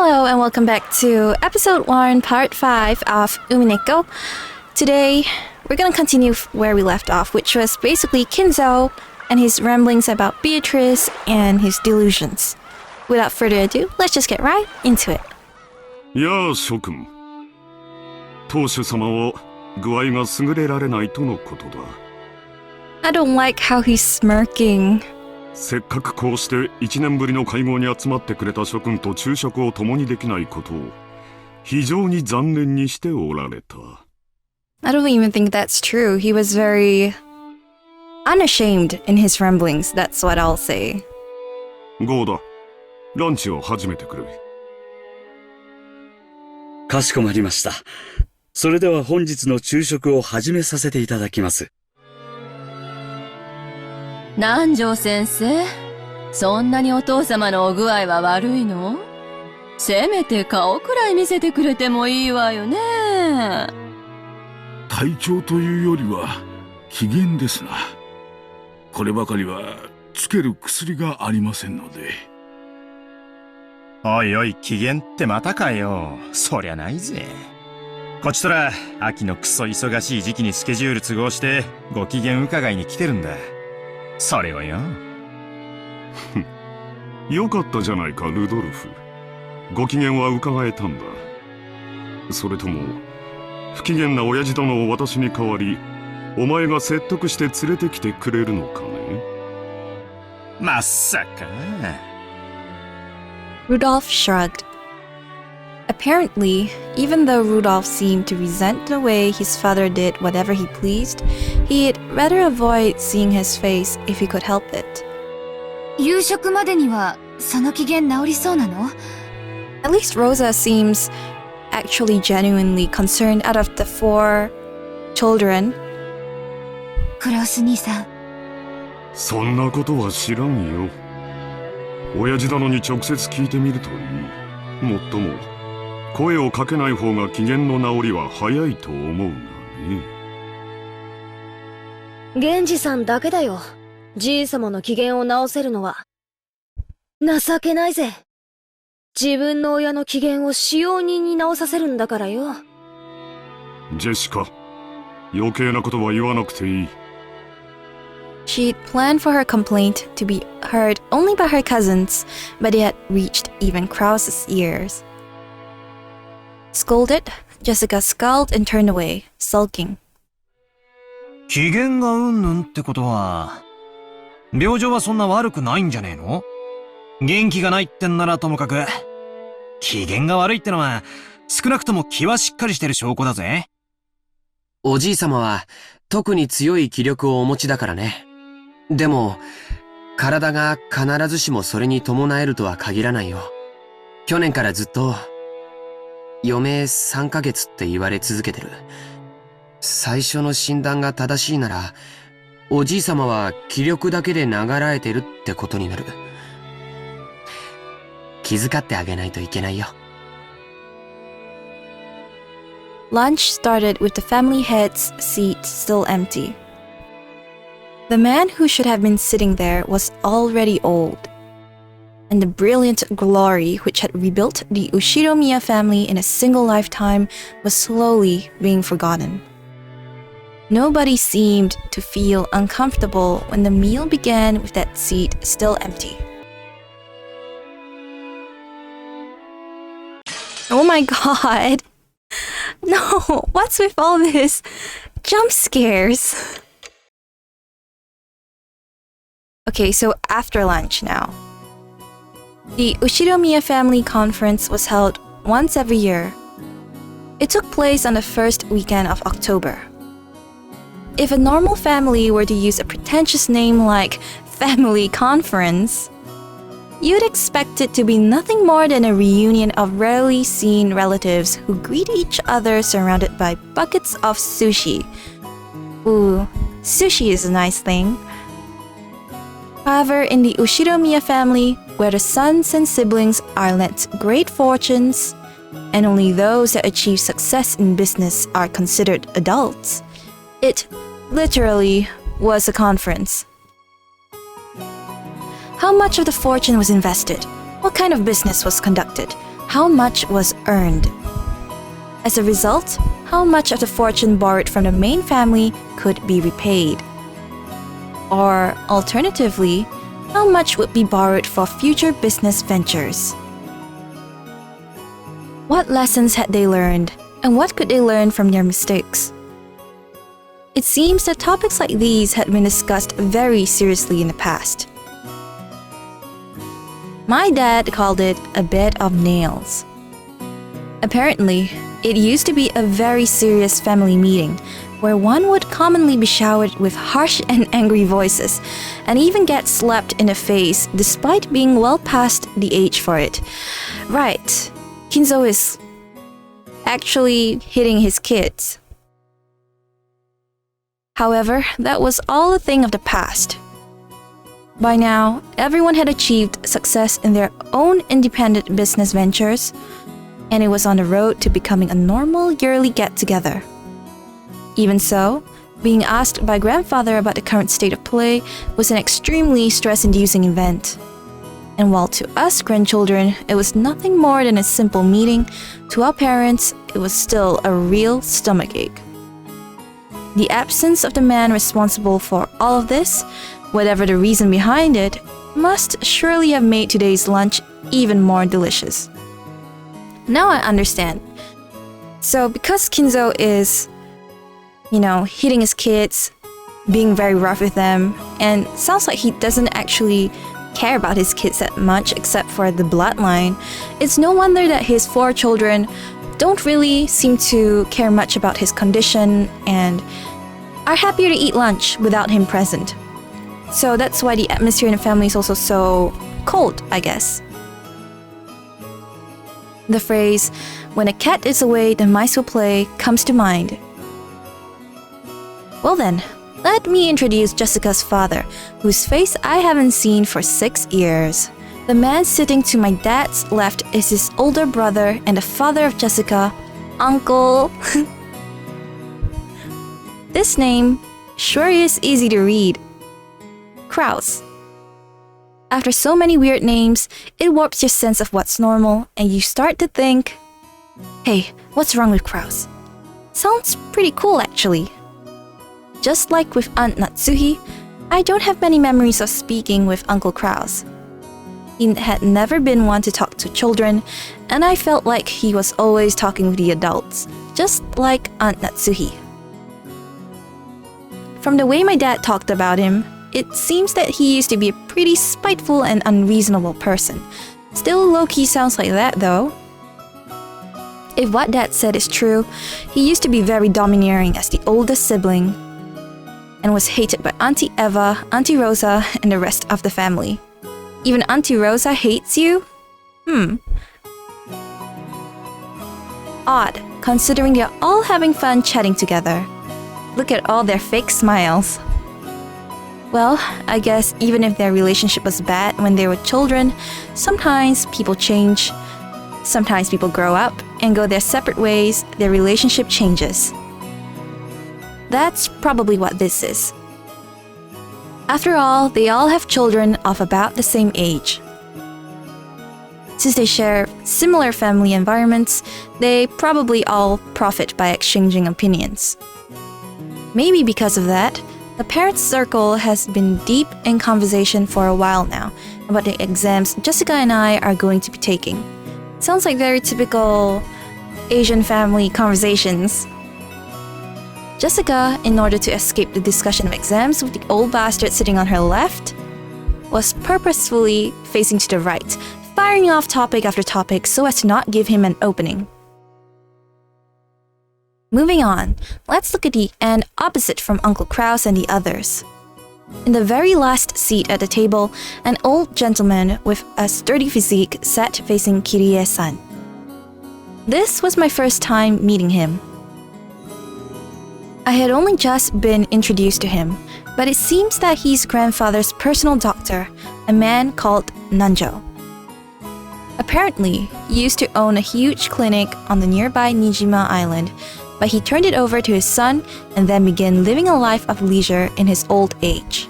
Hello and welcome back to episode 1, part 5 of Umineko. Today, we're gonna continue where we left off, which was basically Kinzo and his ramblings about Beatrice and his delusions. Without further ado, let's just get right into it. やあ諸君、当主様は具合が優れられないとのことだ。 I don't like how he's smirking. せっかくこうして1年ぶりの会合に集まってくれた諸君と昼食を共にできないことを非常に残念にしておられた。 I don't even think that's true. He was very unashamed in his ramblings, that's what I'll say. ゴーダ、ランチを始めてくれ。かしこまりました。それでは本日の昼食を始めさせていただきます。南條先生、そんなにお父様のお具合は悪いの？せめて顔くらい見せてくれてもいいわよね。体調というよりは機嫌ですな。こればかりはつける薬がありませんので。おいおい、機嫌ってまたかよ。そりゃないぜ。こちとら秋のクソ忙しい時期にスケジュール都合してご機嫌伺いに来てるんだ。それをよ。よかったじゃないか、ルドルフ。ご機嫌は伺えたんだ。それとも不機嫌な親父殿を私に代わりお前が説得して連れてきてくれるのかね。まさか。 Rudolph shrugged. Apparently, even though Rudolph seemed to resent the way his father did whatever he pleased, he'd rather avoid seeing his face if he could help it. 夕食までにはその機嫌治りそうなの? At least Rosa seems actually genuinely concerned out of the 4 children. クラウス兄さん。そんなことは知らんよ。親父殿に直接聞いてみるといい。もっとも声をかけない方が機嫌の治りは早いと思うがね。源氏さんだけだよ。じいさまの機嫌を直せるのは。情けないぜ。自分の親の機嫌を使用人に直させるんだからよ。ジェシカ、余計なことは言わなくていい。 She'd planned for her complaint to be heard only by her cousins, but it had reached even Krauss's ears. Scolded, Jessica scowled and turned away, sulking. 機嫌がうんぬんってことは、病状はそんな悪くないんじゃねえの？元気がないってんならともかく、機嫌が悪いってのは少なくとも気はしっかりしてる証拠だぜ。おじいさまは特に強い気力をお持ちだからね。でも、体が必ずしもそれに伴えるとは限らないよ。去年からずっと、余命3ヶ月って言われ続けてる。最初の診断が正しいなら、おじいさまは気力だけで流らえてるってことになる。気遣ってあげないといけないよ。Lunch started with the family head's seat still empty. The man who should have been sitting there was already old, and the brilliant glory which had rebuilt the Ushiromiya family in a single lifetime was slowly being forgotten. Nobody seemed to feel uncomfortable when the meal began with that seat still empty. Oh my god! No, what's with all this jump scares? Okay, so after lunch now. The Ushiromiya family conference was held once every year. It took place on the first weekend of October. If a normal family were to use a pretentious name like Family Conference, you'd expect it to be nothing more than a reunion of rarely seen relatives who greet each other surrounded by buckets of sushi. Ooh, sushi is a nice thing. However, in the Ushiromiya family, where the sons and siblings are lent great fortunes, and only those that achieve success in business are considered adults, it literally was a conference. How much of the fortune was invested? What kind of business was conducted? how much was earned. As a result, how much of the fortune borrowed from the main family could be repaid. Or, alternatively, how much would be borrowed for future business ventures. What lessons had they learned, and what could they learn from their mistakes? It seems that topics like these had been discussed very seriously in the past. My dad called it a bed of nails. Apparently, it used to be a very serious family meeting where one would commonly be showered with harsh and angry voices and even get slapped in the face despite being well past the age for it. Right, Kinzo is actually hitting his kids. However, that was all a thing of the past. By now, everyone had achieved success in their own independent business ventures, and it was on the road to becoming a normal yearly get-together. Even so, being asked by grandfather about the current state of play was an extremely stress-inducing event. And while to us grandchildren, it was nothing more than a simple meeting, to our parents, it was still a real stomachache. The absence of the man responsible for all of this, whatever the reason behind it, must surely have made today's lunch even more delicious. Now I understand. So because Kinzo is, hitting his kids, being very rough with them, and sounds like he doesn't actually care about his kids that much except for the bloodline, it's no wonder that his 4 children don't really seem to care much about his condition and are happier to eat lunch without him present. So that's why the atmosphere in the family is also so cold, I guess. The phrase, "when a cat is away, the mice will play," comes to mind. Well then, let me introduce Jessica's father, whose face I haven't seen for 6 years. The man sitting to my dad's left is his older brother and the father of Jessica, Uncle. This name sure is easy to read. Krauss. After so many weird names, it warps your sense of what's normal, and you start to think, hey, what's wrong with Krauss? Sounds pretty cool actually. Just like with Aunt Natsuhi, I don't have many memories of speaking with Uncle Krauss. He had never been one to talk to children, and I felt like he was always talking with the adults, just like Aunt Natsuhi. From the way my dad talked about him, it seems that he used to be a pretty spiteful and unreasonable person. Still low-key sounds like that though. If what dad said is true, he used to be very domineering as the oldest sibling and was hated by Auntie Eva, Auntie Rosa, and the rest of the family. Even Auntie Rosa hates you? Odd, considering they're all having fun chatting together. Look at all their fake smiles. Well, I guess even if their relationship was bad when they were children, sometimes people change. Sometimes people grow up and go their separate ways, their relationship changes. That's probably what this is. After all, they all have children of about the same age. Since they share similar family environments, they probably all profit by exchanging opinions. Maybe because of that, the parents' circle has been deep in conversation for a while now about the exams Jessica and I are going to be taking. Sounds like very typical Asian family conversations. Jessica, in order to escape the discussion of exams with the old bastard sitting on her left, was purposefully facing to the right, firing off topic after topic so as to not give him an opening. Moving on, let's look at the end opposite from Uncle Krauss and the others. In the very last seat at the table, an old gentleman with a sturdy physique sat facing Kirie-san. This was my first time meeting him. I had only just been introduced to him, but it seems that he's grandfather's personal doctor, a man called Nanjo. Apparently, he used to own a huge clinic on the nearby Nijima Island, but he turned it over to his son and then began living a life of leisure in his old age.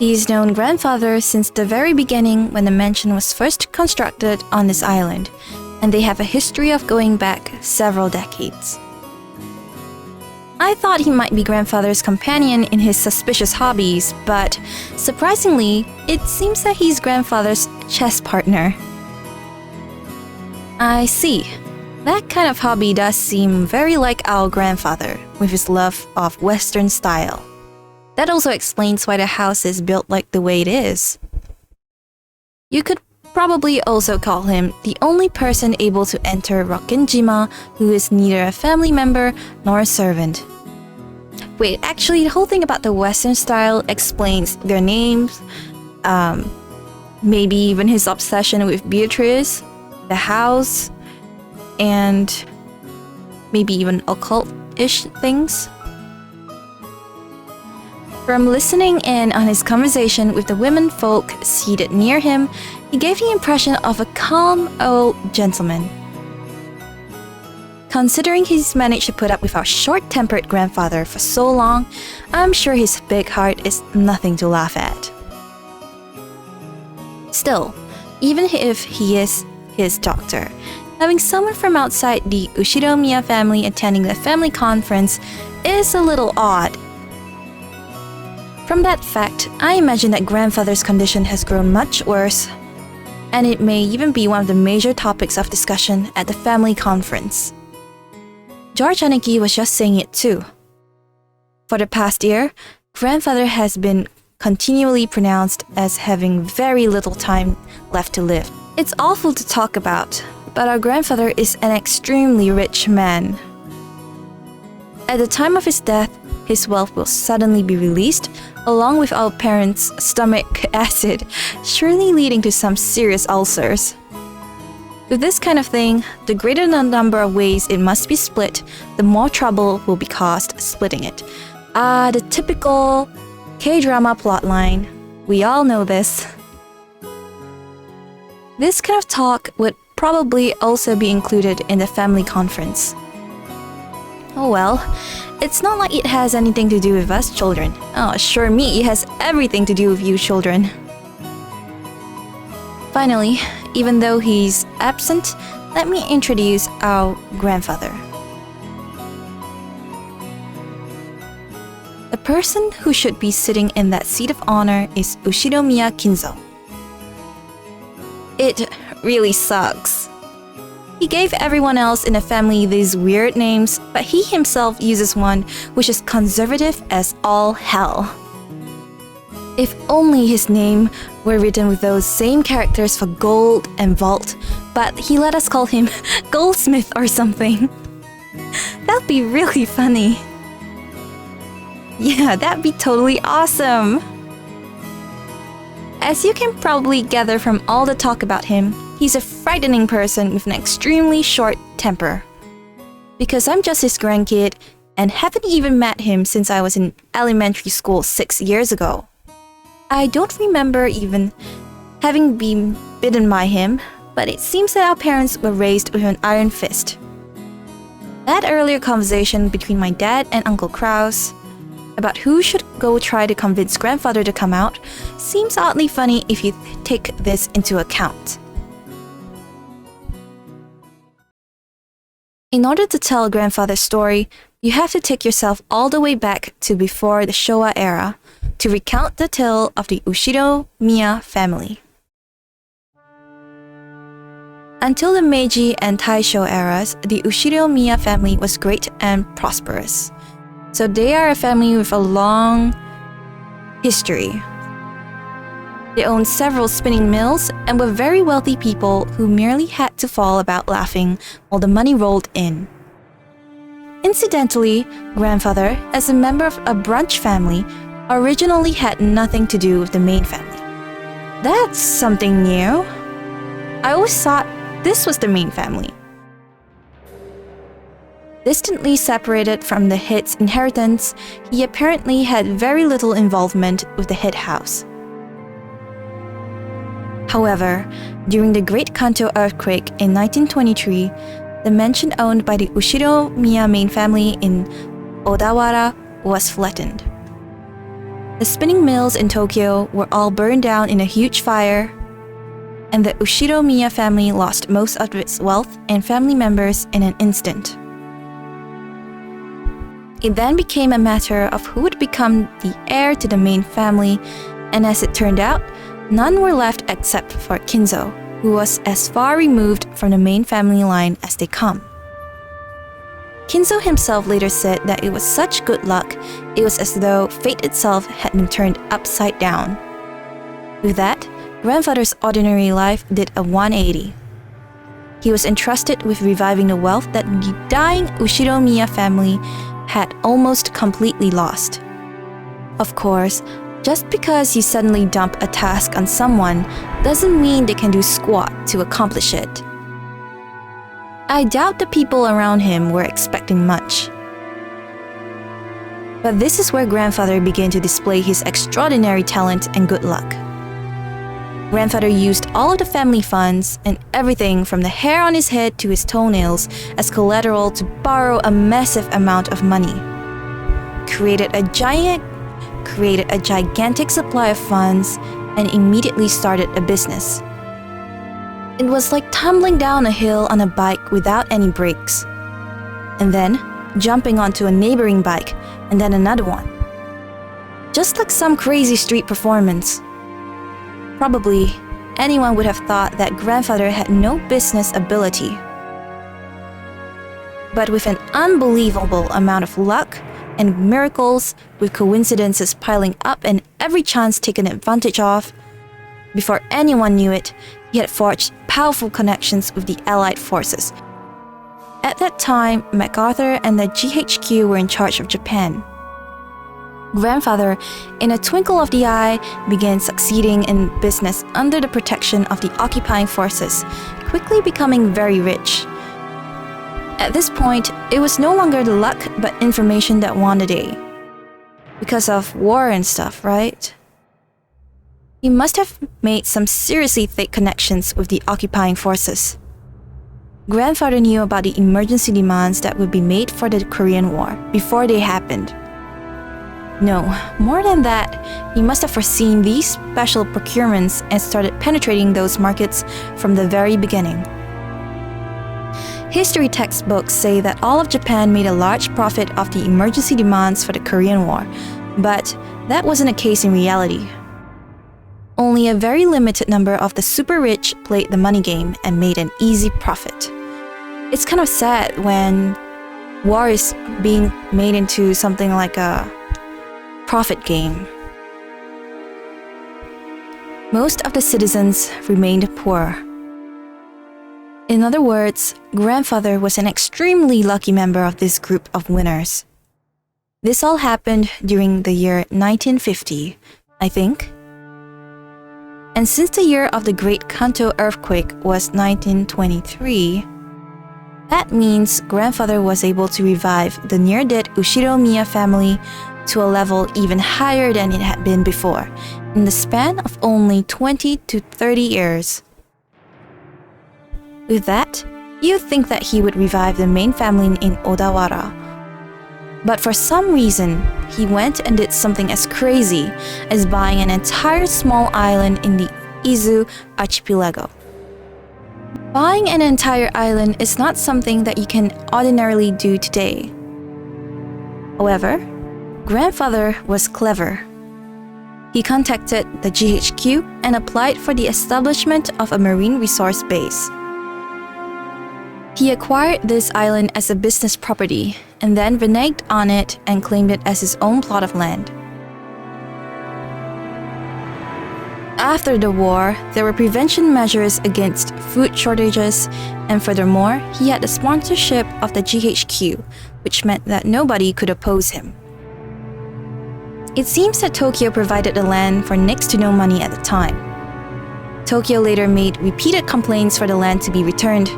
He's known grandfather since the very beginning when the mansion was first constructed on this island, and they have a history of going back several decades. I thought he might be grandfather's companion in his suspicious hobbies, but surprisingly, it seems that he's grandfather's chess partner. I see. That kind of hobby does seem very like our grandfather, with his love of Western style. That also explains why the house is built like the way it is. You could probably also call him the only person able to enter Rokkenjima who is neither a family member nor a servant. Wait, actually, the whole thing about the Western style explains their names, maybe even his obsession with Beatrice, the house, and maybe even occult-ish things. From listening in on his conversation with the women folk seated near him, he gave the impression of a calm old gentleman. Considering he's managed to put up with our short-tempered grandfather for so long, I'm sure his big heart is nothing to laugh at. Still, even if he is his doctor, having someone from outside the Ushiromiya family attending the family conference is a little odd. From that fact, I imagine that grandfather's condition has grown much worse, and it may even be one of the major topics of discussion at the family conference. George Aniki was just saying it too. For the past year, grandfather has been continually pronounced as having very little time left to live. It's awful to talk about, but our grandfather is an extremely rich man. At the time of his death, his wealth will suddenly be released, along with our parents' stomach acid, surely leading to some serious ulcers. With this kind of thing, the greater the number of ways it must be split, the more trouble will be caused splitting it. The typical K-drama plotline. We all know this. This kind of talk would probably also be included in the family conference. Oh well, it's not like it has anything to do with us children. Oh, sure me, it has everything to do with you children. Finally, even though he's absent, let me introduce our grandfather. The person who should be sitting in that seat of honor is Ushiromiya Kinzo. It really sucks. He gave everyone else in the family these weird names, but he himself uses one which is conservative as all hell. If only his name were written with those same characters for gold and vault, but he let us call him Goldsmith or something. That'd be really funny. Yeah, that'd be totally awesome. As you can probably gather from all the talk about him, he's a frightening person with an extremely short temper. Because I'm just his grandkid and haven't even met him since I was in elementary school 6 years ago. I don't remember even having been bitten by him, but it seems that our parents were raised with an iron fist. That earlier conversation between my dad and Uncle Krauss about who should go try to convince grandfather to come out seems oddly funny if you take this into account. In order to tell grandfather's story, you have to take yourself all the way back to before the Showa era to recount the tale of the Ushiromiya family. Until the Meiji and Taisho eras, the Ushiromiya family was great and prosperous. So they are a family with a long history. They owned several spinning mills and were very wealthy people who merely had to fall about laughing while the money rolled in. Incidentally, grandfather, as a member of a brunch family, originally had nothing to do with the main family. That's something new. I always thought this was the main family. Distantly separated from the head's inheritance, he apparently had very little involvement with the head house. However, during the Great Kanto earthquake in 1923, the mansion owned by the Ushiromiya main family in Odawara was flattened. The spinning mills in Tokyo were all burned down in a huge fire, and the Ushiromiya family lost most of its wealth and family members in an instant. It then became a matter of who would become the heir to the main family, and as it turned out, none were left except for Kinzo, who was as far removed from the main family line as they come. Kinzo himself later said that it was such good luck, it was as though fate itself had been turned upside down. With that, grandfather's ordinary life did a 180. He was entrusted with reviving the wealth that the dying Ushiromiya family had almost completely lost. Of course, just because you suddenly dump a task on someone doesn't mean they can do squat to accomplish it. I doubt the people around him were expecting much. But this is where grandfather began to display his extraordinary talent and good luck. Grandfather used all of the family funds and everything from the hair on his head to his toenails as collateral to borrow a massive amount of money. Created a gigantic supply of funds and immediately started a business. It was like tumbling down a hill on a bike without any brakes, and then jumping onto a neighboring bike and then another one. Just like some crazy street performance. Probably anyone would have thought that grandfather had no business ability. But with an unbelievable amount of luck and miracles, with coincidences piling up and every chance taken advantage of, before anyone knew it, he had forged powerful connections with the Allied forces. At that time, MacArthur and the GHQ were in charge of Japan. Grandfather, in a twinkle of the eye, began succeeding in business under the protection of the occupying forces, quickly becoming very rich. At this point, it was no longer the luck but information that won the day. Because of war and stuff, right? He must have made some seriously thick connections with the occupying forces. Grandfather knew about the emergency demands that would be made for the Korean War before they happened. No, more than that, he must have foreseen these special procurements and started penetrating those markets from the very beginning. History textbooks say that all of Japan made a large profit off the emergency demands for the Korean War, but that wasn't the case in reality. Only a very limited number of the super rich played the money game and made an easy profit. It's kind of sad when war is being made into something like a profit game. Most of the citizens remained poor. In other words, grandfather was an extremely lucky member of this group of winners. This all happened during the year 1950, I think. And since the year of the Great Kanto earthquake was 1923, that means grandfather was able to revive the near-dead Ushiromiya family to a level even higher than it had been before, in the span of only 20 to 30 years. With that, you'd think that he would revive the main family in Odawara. But for some reason, he went and did something as crazy as buying an entire small island in the Izu archipelago. Buying an entire island is not something that you can ordinarily do today. However, grandfather was clever. He contacted the GHQ and applied for the establishment of a marine resource base. He acquired this island as a business property and then reneged on it and claimed it as his own plot of land. After the war, there were prevention measures against food shortages, and furthermore, he had the sponsorship of the GHQ, which meant that nobody could oppose him. It seems that Tokyo provided the land for next to no money at the time. Tokyo later made repeated complaints for the land to be returned,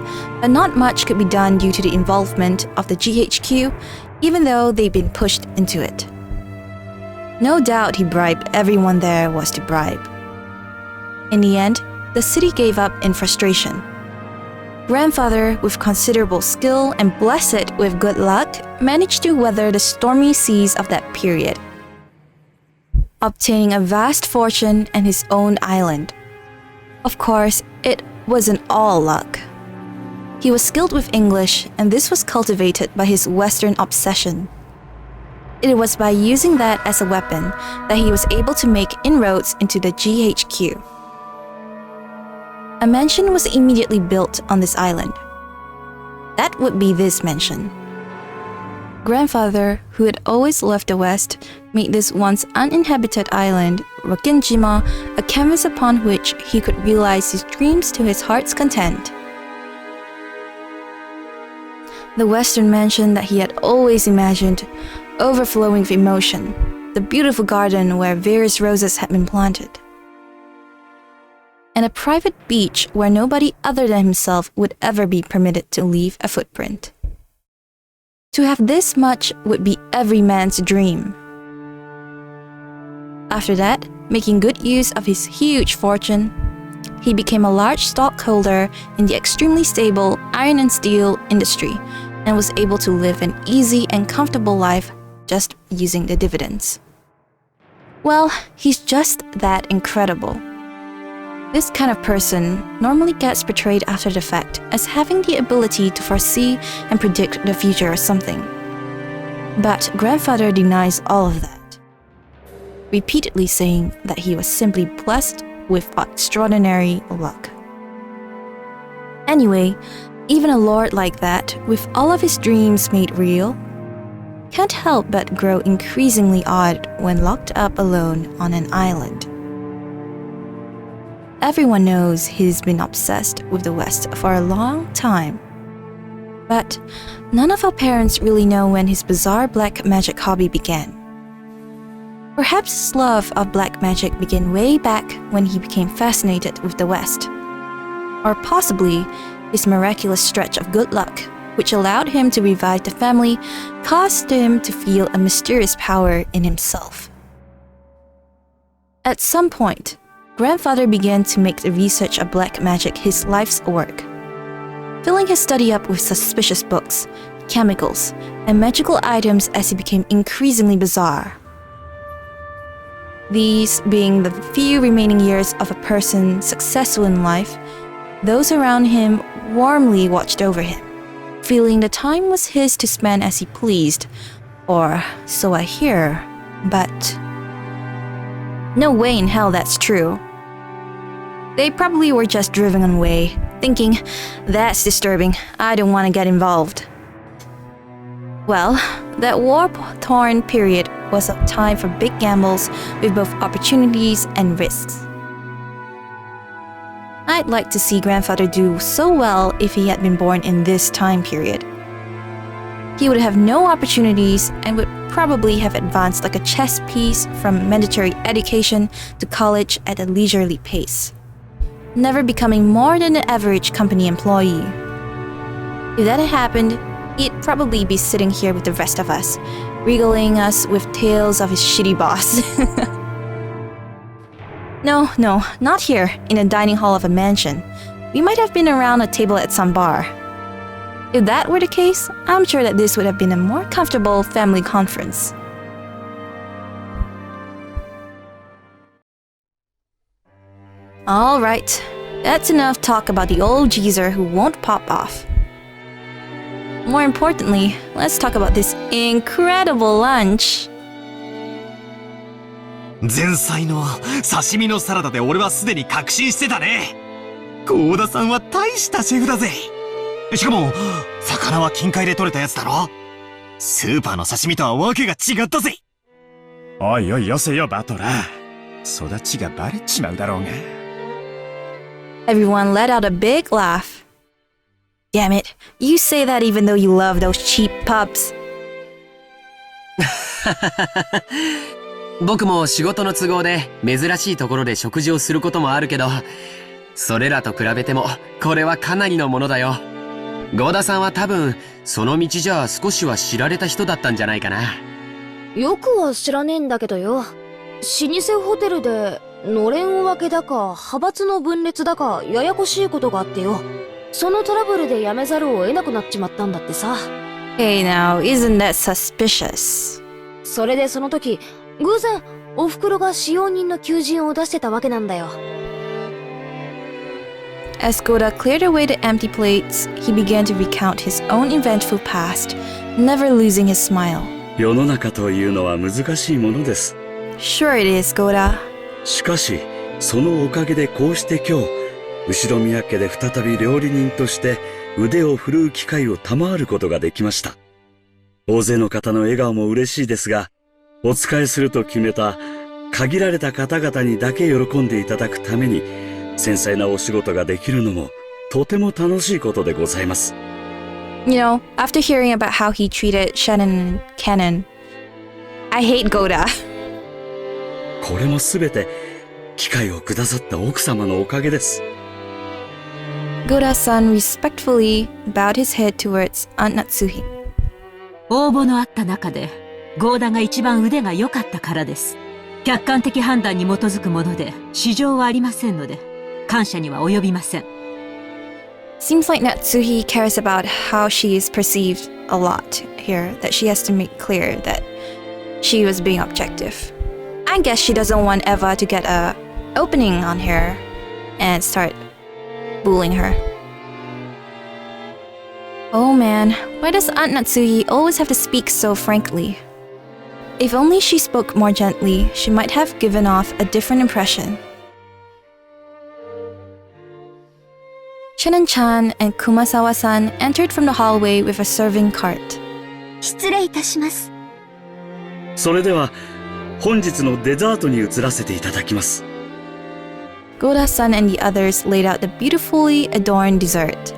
but not much could be done due to the involvement of the GHQ, even though they'd been pushed into it. No doubt he bribed everyone there was to bribe. In the end, the city gave up in frustration. Grandfather, with considerable skill and blessed with good luck, managed to weather the stormy seas of that period. obtaining a vast fortune and his own island. Of course, it wasn't all luck. He was skilled with English, and this was cultivated by his Western obsession. It was by using that as a weapon that he was able to make inroads into the GHQ. A mansion was immediately built on this island. That would be this mansion. Grandfather, who had always loved the West, made this once uninhabited island, Rokenjima, a canvas upon which he could realize his dreams to his heart's content. The Western mansion that he had always imagined, overflowing with emotion, the beautiful garden where various roses had been planted, and a private beach where nobody other than himself would ever be permitted to leave a footprint. To have this much would be every man's dream. After that, making good use of his huge fortune, he became a large stockholder in the extremely stable iron and steel industry and was able to live an easy and comfortable life just using the dividends. Well, he's just that incredible. This kind of person normally gets portrayed after the fact as having the ability to foresee and predict the future or something. But grandfather denies all of that, repeatedly saying that he was simply blessed with extraordinary luck. Anyway, even a lord like that, with all of his dreams made real, can't help but grow increasingly odd when locked up alone on an island. Everyone knows he's been obsessed with the West for a long time. But none of our parents really know when his bizarre black magic hobby began. Perhaps his love of black magic began way back when he became fascinated with the West. Or possibly, his miraculous stretch of good luck, which allowed him to revive the family, caused him to feel a mysterious power in himself. At some point, grandfather began to make the research of black magic his life's work, filling his study up with suspicious books, chemicals, and magical items as he became increasingly bizarre. These being the few remaining years of a person successful in life, those around him warmly watched over him, feeling the time was his to spend as he pleased, or so I hear, but no way in hell that's true. They probably were just driven away, thinking, that's disturbing, I don't want to get involved. Well, that war-torn period was a time for big gambles with both opportunities and risks. I'd like to see grandfather do so well if he had been born in this time period. He would have no opportunities and would probably have advanced like a chess piece from mandatory education to college at a leisurely pace, never becoming more than an average company employee. If that had happened, he'd probably be sitting here with the rest of us, regaling us with tales of his shitty boss. No, not here, in the dining hall of a mansion. We might have been around a table at some bar. If that were the case, I'm sure that this would have been a more comfortable family conference. Alright, that's enough talk about the old geezer who won't pop off. More importantly, let's talk about this incredible lunch. 前菜の刺身のサラダで俺はすでに確信してたね。幸田さんは大したシェフだぜ。しかも、魚は近海で取れたやつだろ。スーパーの刺身とはわけが違ったぜ。おいおいよせよバトラー。育ちがバレちまうだろうが。Everyone let out a big laugh. Damn it, you say that even though you love those cheap pubs. 僕も仕事の都合で珍しいところで食事をすることもあるけど、それらと比べてもこれはかなりのものだよ。ゴーダさんは多分その道じゃ少しは知られた人だったんじゃないかな。よくは知らねえんだけどよ。老舗ホテルでのれん分けだか派閥の分裂だかややこしいことがあってよ。そのトラブルで辞めざるを得なくなっちまったんだってさ。Hey now, isn't that suspicious? それでその時偶然お袋が使用人の求人を出してたわけなんだよ。As Gohda cleared away the empty plates, he began to recount his own eventful past, never losing his smile. 世の中というのは難しいものです。Sure it is, Gohda. しかし、そのおかげでこうして今日、後宮家で再び料理人として腕を振るう機会を賜ることができました。大勢の方の笑顔も嬉しいですが、お仕えすると決めた限られた方々にだけ喜んでいただくために、繊細なお仕事ができるのもとても楽しいことでございます。You know, after hearing about how he treated Shannon and Canon, I hate Gohda. これもすべて機会をくださった奥様のおかげです。Gohda-san respectfully bowed his head towards Aunt Natsuhi. 応募のあった中で、ゴーダが一番腕が良かったからです。客観的判断に基づくもので、市場はありませんので、感謝には及びません。Seems like Natsuhi cares about how she is perceived a lot here, that she has to make clear that she was being objective. I guess she doesn't want Eva to get a opening on her and start bullying her. Oh man, why does Aunt Natsuhi always have to speak so frankly? If only she spoke more gently, she might have given off a different impression. Shannon-chan and Kumasawa-san entered from the hallway with a serving cart. 失礼いたします。それでは本日のデザートに移らせていただきます。Gohda-san and the others laid out the beautifully adorned dessert.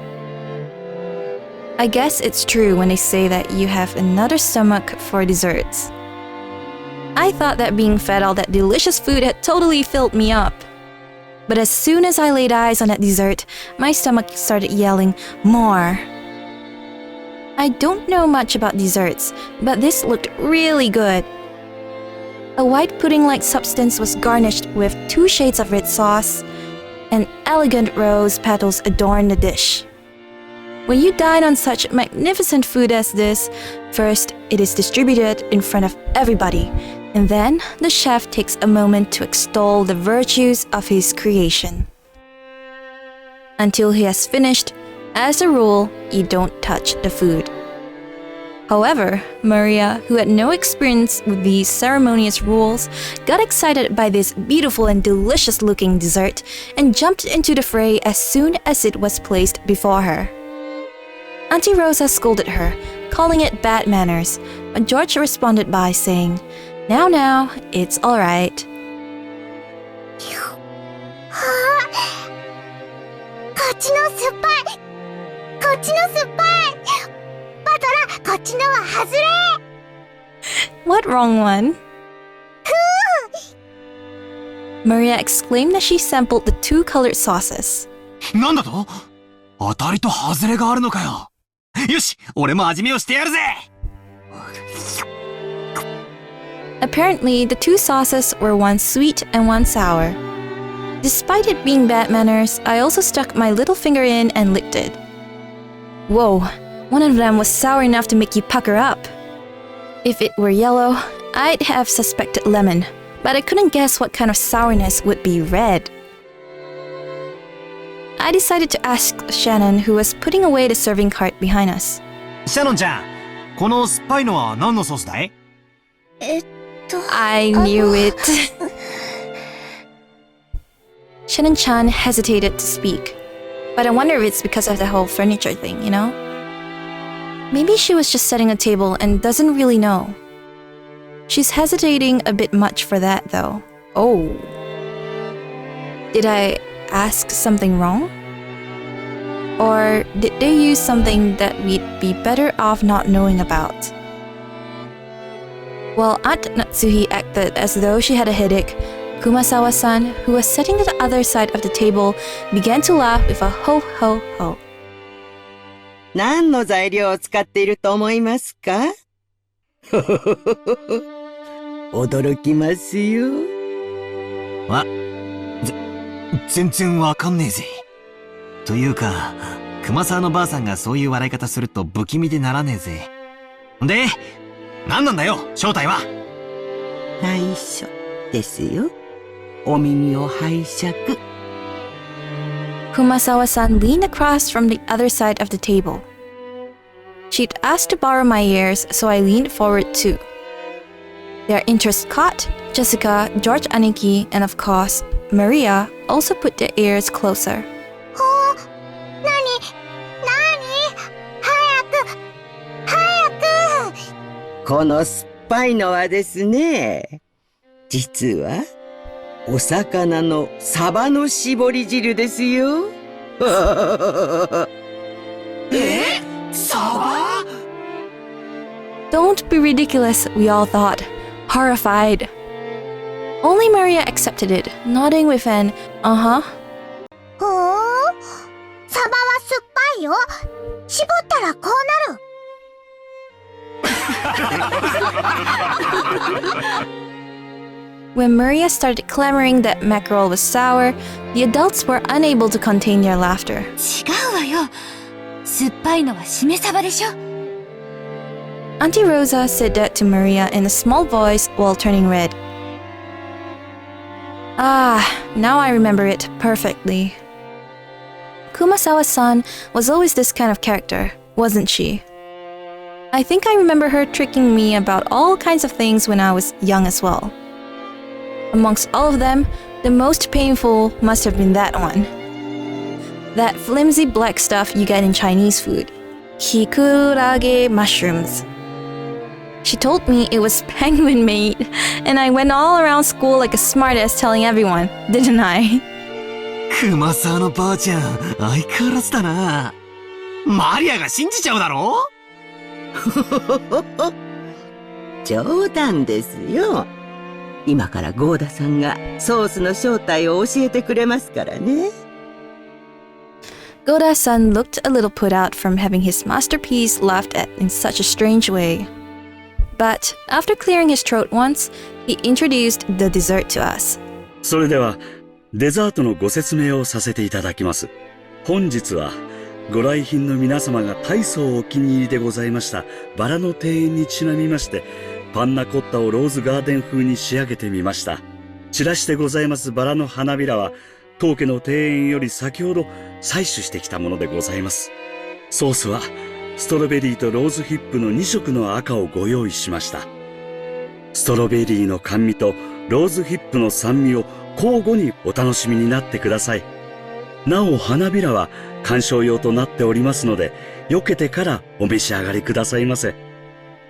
I guess it's true when they say that you have another stomach for desserts. I thought that being fed all that delicious food had totally filled me up. But as soon as I laid eyes on that dessert, my stomach started yelling, more. I don't know much about desserts, but this looked really good. A white pudding-like substance was garnished with 2 shades of red sauce, and elegant rose petals adorned the dish. When you dine on such magnificent food as this, first it is distributed in front of everybody, and then the chef takes a moment to extol the virtues of his creation. Until he has finished, as a rule, you don't touch the food. However, Maria, who had no experience with these ceremonious rules, got excited by this beautiful and delicious-looking dessert and jumped into the fray as soon as it was placed before her. Auntie Rosa scolded her, calling it bad manners, but George responded by saying, Now, it's all right. こっちの酸っぱい。こっちの酸っぱい。バトラ、こっちのは外れ。What wrong one? Maria exclaimed as she sampled the 2 colored sauces. なんだと？当たりと外れがあるのかよ。よし、俺も味見をしてやるぜ。Apparently, the 2 sauces were one sweet and one sour. Despite it being bad manners, I also stuck my little finger in and licked it. Whoa, one of them was sour enough to make you pucker up. If it were yellow, I'd have suspected lemon, but I couldn't guess what kind of sourness would be red. I decided to ask Shannon, who was putting away the serving cart behind us. シャノンちゃん、この酸っぱいのは何のソースだい？I knew it. Shannon-chan hesitated to speak, but I wonder if it's because of the whole furniture thing, you know? Maybe she was just setting a table and doesn't really know. She's hesitating a bit much for that, though. Oh. Did I ask something wrong? Or did they use something that we'd be better off not knowing about? While Aunt Natsuhi acted as though she had a headache, Kumasawa-san, who was sitting at the other side of the table, began to laugh with a ho-ho-ho. 何の材料を使っていると思いますか？驚きますよ。全然わかんねえぜ。というか、熊沢のばあさんがそういう笑い方すると不気味でならねえぜ。で、何なんだよ、正体は。内緒ですよ。お耳を拝借。Kumasawa-san leaned across from the other side of the table. She'd asked to borrow my ears, so I leaned forward too. Their interest caught. Jessica, George Aniki, and of course, Maria also put their ears closer. この酸っぱいのはですね、実はお魚のサバの絞り汁ですよ。サバ Don't be ridiculous, we all thought, horrified. Only Maria accepted it, nodding with an uh-huh. ほー、サバは酸っぱいよ。絞ったらこうなる。When Maria started clamoring that mackerel was sour, the adults were unable to contain their laughter. 違うわよ。酸っぱいのはしめ鯖でしょ。Auntie Rosa said that to Maria in a small voice while turning red. Ah, now I remember it perfectly. Kumasawa-san was always this kind of character, wasn't she? I think I remember her tricking me about all kinds of things when I was young as well. Amongst all of them, the most painful must have been that one. That flimsy black stuff you get in Chinese food. Kikurage mushrooms. She told me it was penguin meat, and I went all around school like a smartass telling everyone, didn't I? 熊沢のばあちゃん、相変わらずだな。マリアが信じちゃうだろ？冗談ですよ。今からゴーダさんがソースの正体を教えてくれますからね。Gohda-san looked a little put out from having his masterpiece laughed at in such a strange way. But after clearing his throat once, he introduced the dessert to us. それでは、デザートのご説明をさせていただきます。本日は、ご来賓の皆様が大層お気に入りでございましたバラの庭園にちなみまして、パンナコッタをローズガーデン風に仕上げてみました。散らしてございますバラの花びらは、当家の庭園より先ほど採取してきたものでございます。ソースは、ストロベリーとローズヒップの2色の赤をご用意しました。ストロベリーの甘味とローズヒップの酸味を交互にお楽しみになってください。なお花びらは観賞用となっておりますので、避けてからお召し上がりくださいませ。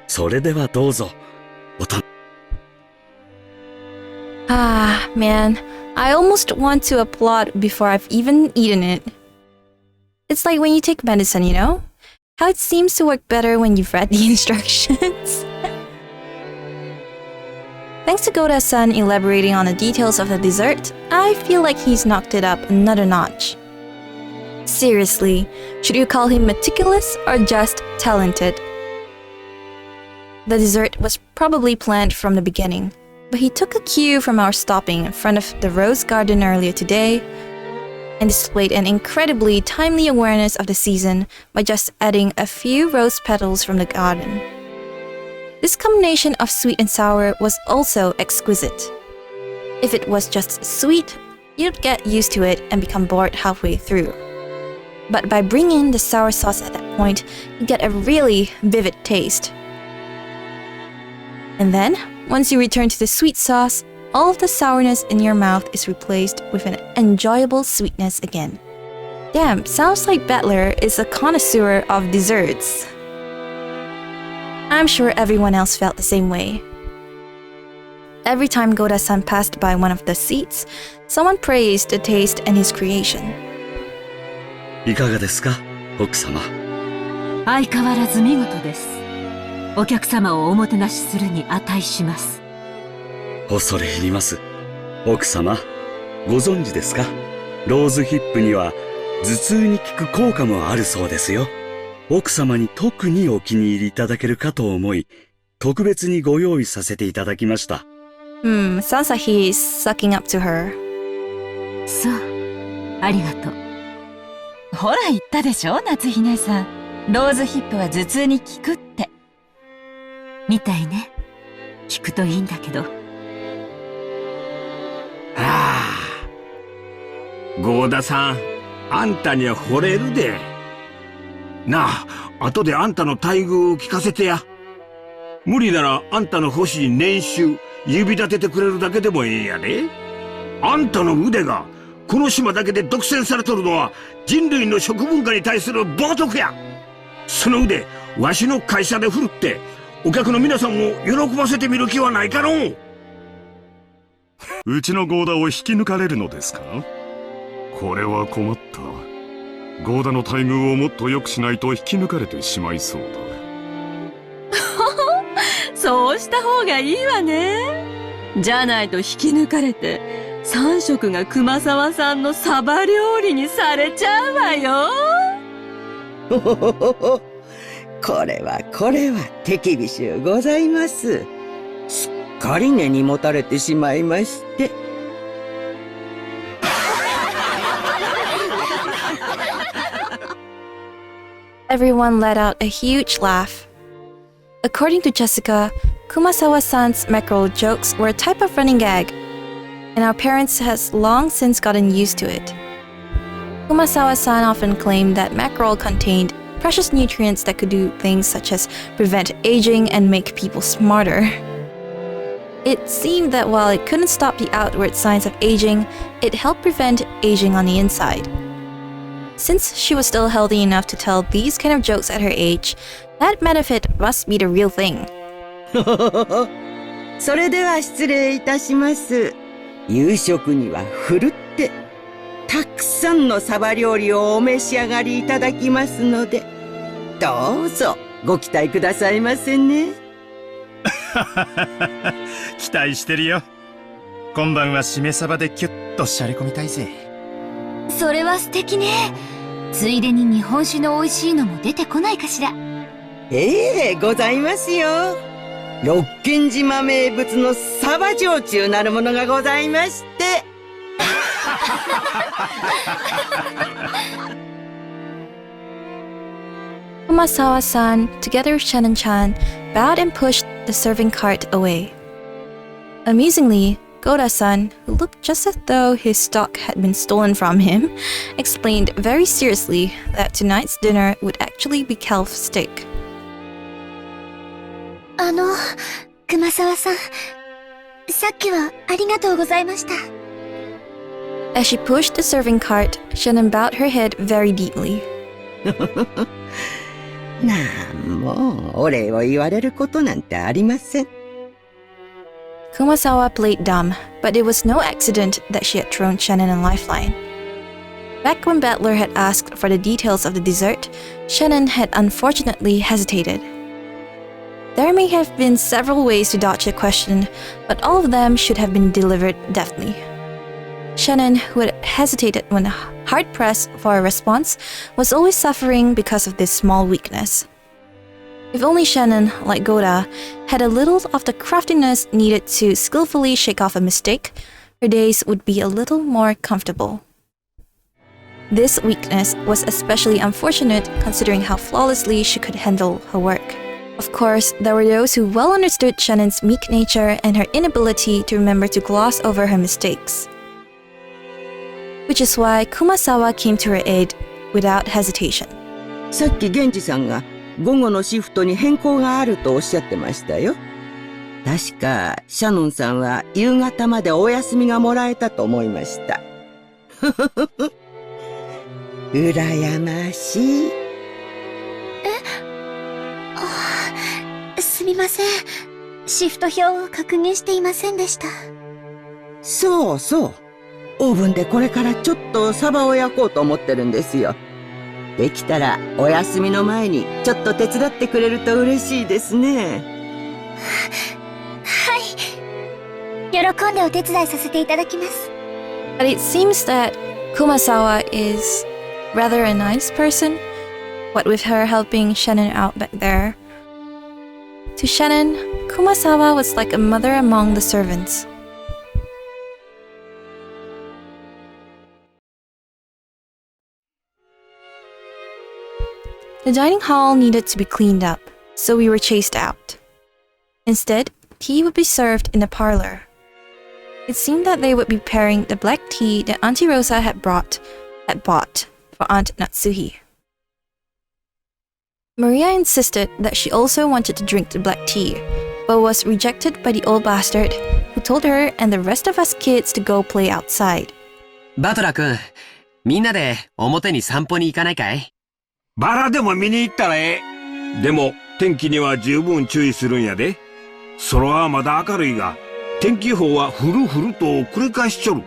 それではどうぞ。Ah, man, I almost want to applaud before I've even eaten it. It's like when you take medicine, you know? How it seems to work better when you've read the instructions. Thanks to Gohda-san elaborating on the details of the dessert, I feel like he's knocked it up another notch. Seriously, should you call him meticulous or just talented? The dessert was probably planned from the beginning, but he took a cue from our stopping in front of the rose garden earlier today and displayed an incredibly timely awareness of the season by just adding a few rose petals from the garden. This combination of sweet and sour was also exquisite. If it was just sweet, you'd get used to it and become bored halfway through. But by bringing the sour sauce at that point, you get a really vivid taste. And then, once you return to the sweet sauce, all of the sourness in your mouth is replaced with an enjoyable sweetness again. Damn, sounds like Battler is a connoisseur of desserts. I'm sure everyone else felt the same way. Every time Gohda-san passed by one of the seats, someone praised the taste and his creation. いかがですか、奥様。相変わらず見事です。お客様をおもてなしするに値します。恐れ入ります。奥様、ご存知ですか？ローズヒップには頭痛に効く効果もあるそうですよ。奥様に特にお気に入りいただけるかと思い、特別にご用意させていただきました。sounds like he's sucking up to her. そう、ありがとう。ほら言ったでしょ、夏日姉さん。ローズヒップは頭痛に効くって。みたいね。効くといいんだけど。合田さん、あんたには惚れるで。なあ、後であんたの待遇を聞かせてや。無理ならあんたの欲しい年収、指立ててくれるだけでもええんやで。あんたの腕が、この島だけで独占されとるのは人類の食文化に対する冒涜や。その腕、わしの会社で振るって、お客の皆さんを喜ばせてみる気はないかのう。うちのゴーダを引き抜かれるのですか？これは困った。ゴーダの待遇をもっと良くしないと引き抜かれてしまいそうだ。そうした方がいいわね。じゃないと引き抜かれて、3食が熊沢さんのサバ料理にされちゃうわよ。ほほほほほ。これは手厳しゅうございます。すっかり根に持たれてしまいまして。Everyone let out a huge laugh. According to Jessica, Kumasawa-san's mackerel jokes were a type of running gag, and our parents has long since gotten used to it. Kumasawa-san often claimed that mackerel contained precious nutrients that could do things such as prevent aging and make people smarter. It seemed that while it couldn't stop the outward signs of aging, it helped prevent aging on the inside. Since she was still healthy enough to tell these kind of jokes at her age, that benefit must be the real thing. それでは失礼いたします。夕食にはふるってたくさんのサバ料理をお召し上がりいただきますので、どうぞご期待くださいませね。期待してるよ。今晩はしめ鯖でキュッとしゃれ込みたいぜ。それは素敵ね。ついでに日本酒の美味しいのも出てこないかしら。ええ、ございますよ。六軒島名物のサバ焼酎なるものがございまして。Kumasawa-san, together with Shannon-chan, bowed and pushed the serving cart away. Amusingly, Gohda-san, who looked just as though his stock had been stolen from him, explained very seriously that tonight's dinner would actually be calf steak. 熊沢さん、さっきはありがとうございました。As she pushed the serving cart, Shannon bowed her head very deeply. なんもお礼を言われることなんてありません。Kumasawa played dumb, but it was no accident that she had thrown Shannon a lifeline. Back when Battler had asked for the details of the dessert, Shannon had unfortunately hesitated. There may have been several ways to dodge the question, but all of them should have been delivered deftly. Shannon, who had hesitated when hard-pressed for a response, was always suffering because of this small weakness. If only Shannon, like Gohda, had a little of the craftiness needed to skillfully shake off a mistake, her days would be a little more comfortable. This weakness was especially unfortunate considering how flawlessly she could handle her work. Of course, there were those who well understood Shannon's meek nature and her inability to remember to gloss over her mistakes. Which is why Kumasawa came to her aid without hesitation. さっき源次さんが午後のシフトに変更があるとおっしゃってましたよ。確かシャノンさんは夕方までお休みがもらえたと思いました。羨ましい。すみません。シフト表を確認していませんでした。そうそう。オーブンでこれからちょっとサバを焼こうと思ってるんですよ。できたらお休みの前にちょっと手伝ってくれると嬉しいですね。はい。喜んでお手伝いさせていただきます。But it seems that Kumasawa is rather a nice person, what with her helping Shannon out back there. To Shannon, Kumasawa was like a mother among the servants. The dining hall needed to be cleaned up, so we were chased out. Instead, tea would be served in the parlor. It seemed that they would be pairing the black tea that Auntie Rosa had bought for Aunt Natsuhi. Maria insisted that she also wanted to drink the black tea, but was rejected by the old bastard, who told her and the rest of us kids to go play outside. バトラ君、みんなで表に散歩に行かないかい？バラでも見に行ったらええ。でも天気には十分注意するんやで。空はまだ明るいが、天気予報はふるふると繰り返しちょる。マ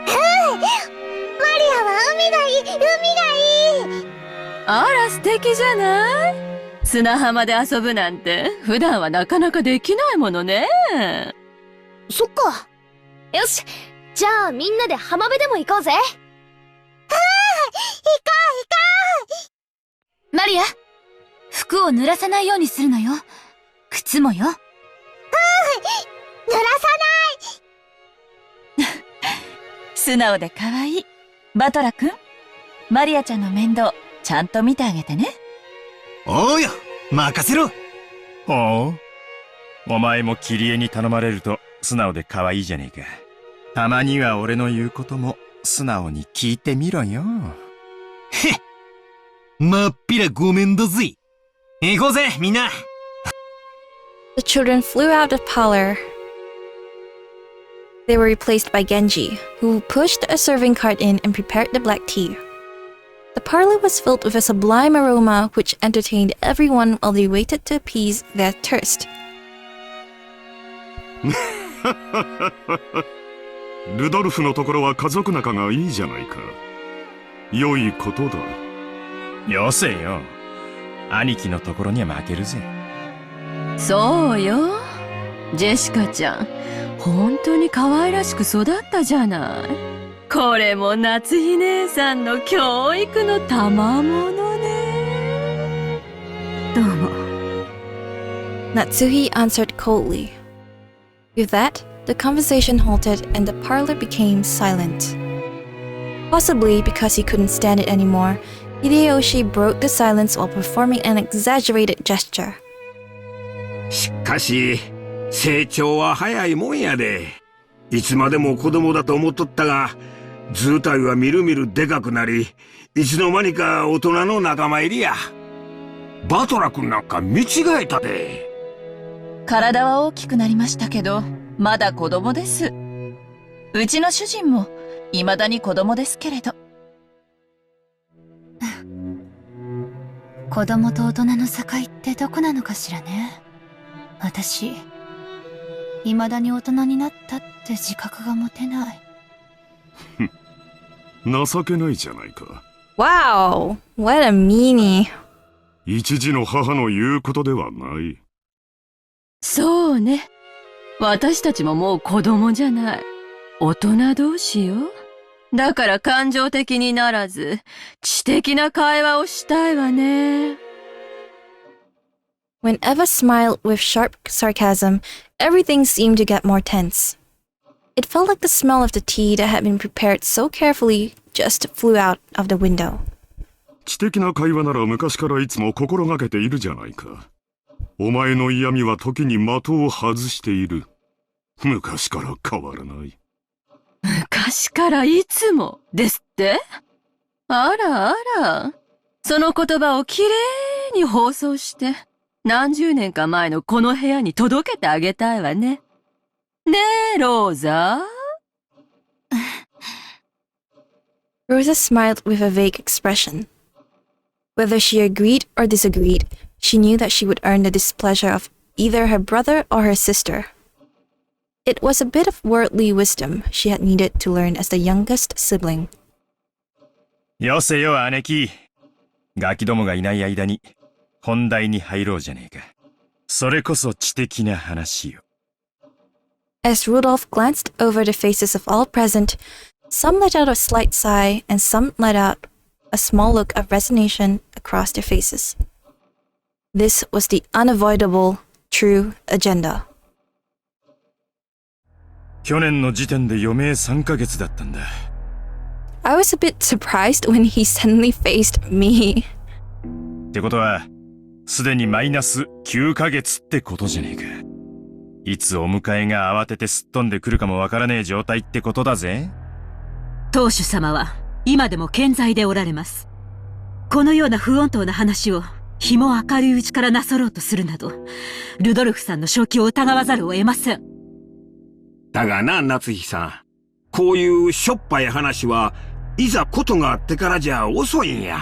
リアは海がいい、海がいい。あら素敵じゃない？砂浜で遊ぶなんて普段はなかなかできないものね。そっか。よし、じゃあみんなで浜辺でも行こうぜ。行こう。マリア、服を濡らさないようにするのよ。靴もよ。濡らさない。素直で可愛い。バトラ君、マリアちゃんの面倒、ちゃんと見てあげてね。おうよ、任せろ。ほう。お前もキリエに頼まれると素直で可愛いじゃねえか。たまには俺の言うことも素直に聞いてみろよ。へっ。まっぴらごめんだぜ。行こうぜ、みんな。The children flew out of the parlor. They were replaced by Genji, who pushed a serving cart in and prepared the black tea. The parlor was filled with a sublime aroma which entertained everyone while they waited to appease their thirst. ルドルフのところは家族仲がいいじゃないか。良いことだ。よせよ。兄貴のところには負けるぜ。そうよ。ジェシカちゃん、本当に可愛らしく育ったじゃない。これも夏日姉さんの教育の賜物ね。どうも。Natsuhi answered coldly. With that, the conversation halted and the parlor became silent. Possibly because he couldn't stand it anymore, Hideyoshi broke the silence while performing an exaggerated gesture. しかし、成長は早いもんやで。いつまでも子供だと思っとったが、図体はみるみるでかくなり、いつの間にか大人の仲間入りや。バトラ君なんか見違えたで。体は大きくなりましたけど、まだ子供です。うちの主人も未だに子供ですけれど。子供と大人の境ってどこなのかしらね。私、未だに大人になったって自覚が持てない。情けないじゃないか。Wow, what a meanie. 一児の母の言うことではない。そうね。私たちももう子供じゃない。大人同士よ。だから感情的にならず、知的な会話をしたいわね。When Eva smiled with sharp sarcasm, everything seemed to get more tense. It felt like the smell of the tea that had been prepared so carefully just flew out of the window. 知的な会話なら昔からいつも心がけているじゃないか。お前の嫌味は時に的を外している。昔から変わらない。昔からいつもですって？あらあら。その言葉をきれいに放送して、何十年か前のこの部屋に届けてあげたいわね。ねえ、ローザ。Rosa smiled with a vague expression. Whether she agreed or disagreed, she knew that she would earn the displeasure of either her brother or her sister. It was a bit of worldly wisdom she had needed to learn as the youngest sibling. よせよ、姉貴。ガキどもがいない間に本題に入ろうじゃねえか。それこそ知的な話よ。As Rudolph glanced over the faces of all present, some let out a slight sigh and some let out a small look of resignation across their faces. This was the unavoidable, true agenda. 去年の時点で余命3ヶ月だったんだ。I was a bit surprised when he suddenly faced me. ってことは、すでにマイナス9ヶ月ってことじゃねえか。いつお迎えが慌ててすっ飛んでくるかもわからねえ状態ってことだぜ。当主様は今でも健在でおられます。このような不穏当な話を日も明るいうちからなさろうとするなど、ルドルフさんの正気を疑わざるを得ません。だがな、夏日さん。こういうしょっぱい話はいざことがあってからじゃ遅いんや。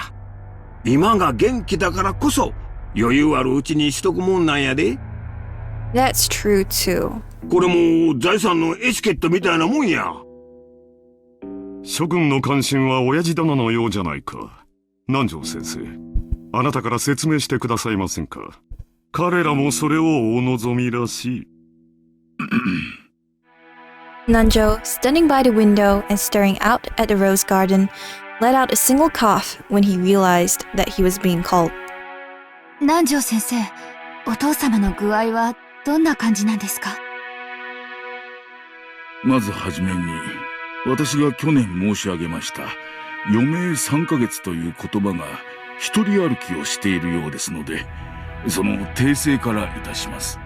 今が元気だからこそ余裕あるうちにしとくもんなんやで。That's true too. これも財産のエチケットみたいなもんや。諸君の関心は親父殿のようじゃないか。南條先生、あなたから説明してくださいませんか。彼らもそれをお望みらしい。Nanjo, standing by the window and staring out at the rose garden, let out a single cough when he realized that he was being called. 南條先生、お父様の具合はどんな感じなんですか？まずはじめに、私が去年申し上げました余命3ヶ月という言葉が一人歩きをしているようですので、その訂正からいたします。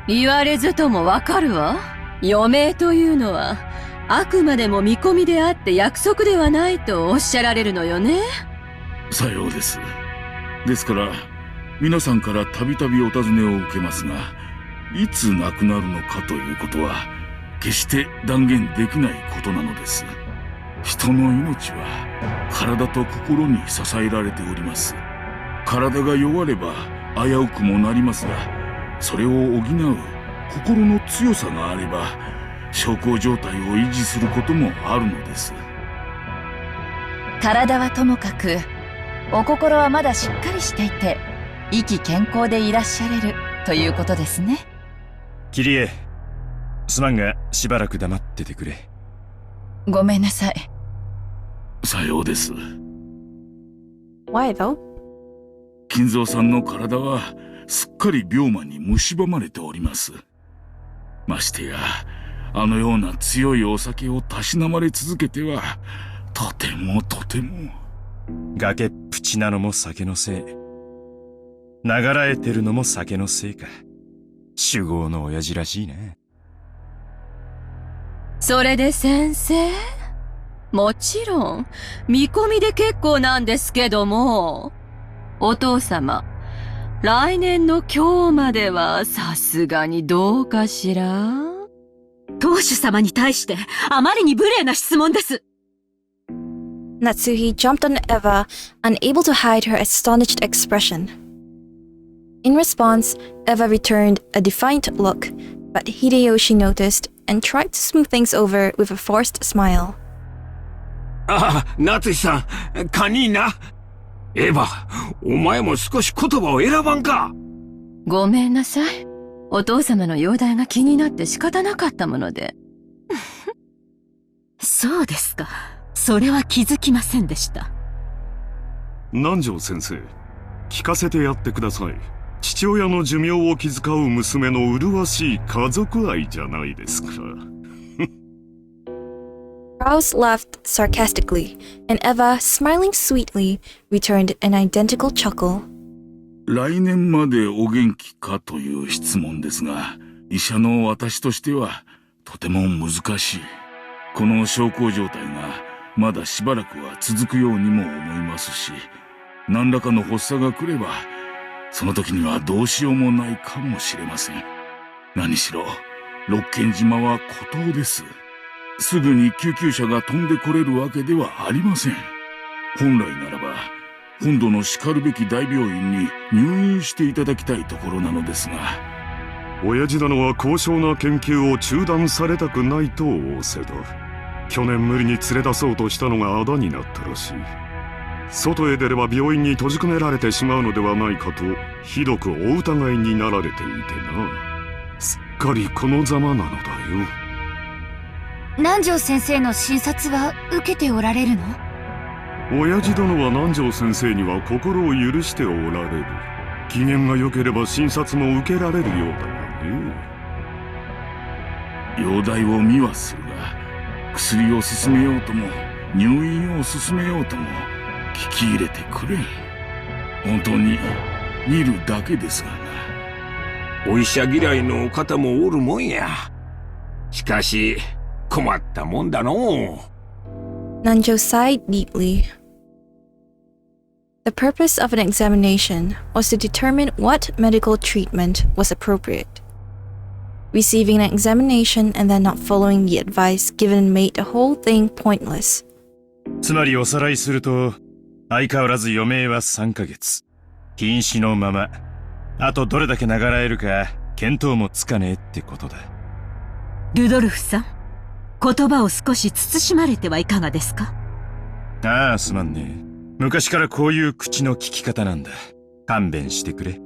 言われずともわかるわ。余命というのはあくまでも見込みであって約束ではないとおっしゃられるのよね。さようです。ですから皆さんからたびたびお尋ねを受けますが、いつ亡くなるのかということは決して断言できないことなのです。人の命は体と心に支えられております。体が弱れば危うくもなりますが、それを補う心の強さがあれば小康状態を維持することもあるのです。体はともかくお心はまだしっかりしていて意気健康でいらっしゃれるということですね。キリエ、すまんがしばらく黙っててくれ。ごめんなさい。さようです。 Why though? 金蔵さんの体はすっかり病魔に蝕まれております。ましてやあのような強いお酒をたしなまれ続けてはとてもとても。崖っぷちなのも酒のせい、ながらえてるのも酒のせいか。酒豪の親父らしいね。それで先生、もちろん見込みで結構なんですけども、お父様来年の今日まではさすがにどうかしら？当主様に対してあまりに無礼な質問です。Natsuhi jumped on Eva, unable to hide her astonished expression. In response, Eva returned a defiant look, but Hideyoshi noticed and tried to smooth things over with a forced smile. ああ、夏日さん、カニーナ。エヴァ、お前も少し言葉を選ばんか。ごめんなさい。お父様の容体が気になって仕方なかったもので。そうですか。それは気づきませんでした。南條先生、聞かせてやってください。父親の寿命を気遣う娘の麗しい家族愛じゃないですか。Krauss laughed sarcastically, and Eva, smiling sweetly, returned an identical chuckle. 来年までお元気かという質問ですが、医者の私としてはとても難しい。この小康状態がまだしばらくは続くようにも思いますし、何らかの発作が来ればその時にはどうしようもないかもしれません。何しろ六軒島は孤島です。すぐに救急車が飛んでこれるわけではありません。本来ならば本土のしかるべき大病院に入院していただきたいところなのですが、親父殿は高尚な研究を中断されたくないと仰せだ。去年無理に連れ出そうとしたのがあだになったらしい。外へ出れば病院に閉じ込められてしまうのではないかとひどくお疑いになられていてな。すっかりこのざまなのだよ。南條先生の診察は受けておられるの？親父殿は南條先生には心を許しておられる。機嫌が良ければ診察も受けられるようだがね。容体を見はするが、薬を勧めようとも入院を勧めようとも聞き入れてくれ。本当に見るだけですがな。お医者嫌いの方もおるもんや。しかし、困ったもんだのう。Nanjo sighed deeply. The purpose of an examination was to determine what medical treatment was appropriate. Receiving an examination and then not following the advice given made the whole thing pointless. つまりおさらいすると、相変わらず余命は3ヶ月。瀕死のまま。あとどれだけ長らえるか、見当もつかねえってことだ。ルドルフさん、言葉を少し慎まれてはいかがですか？ああ、すまんね。昔からこういう口の聞き方なんだ。勘弁してくれ。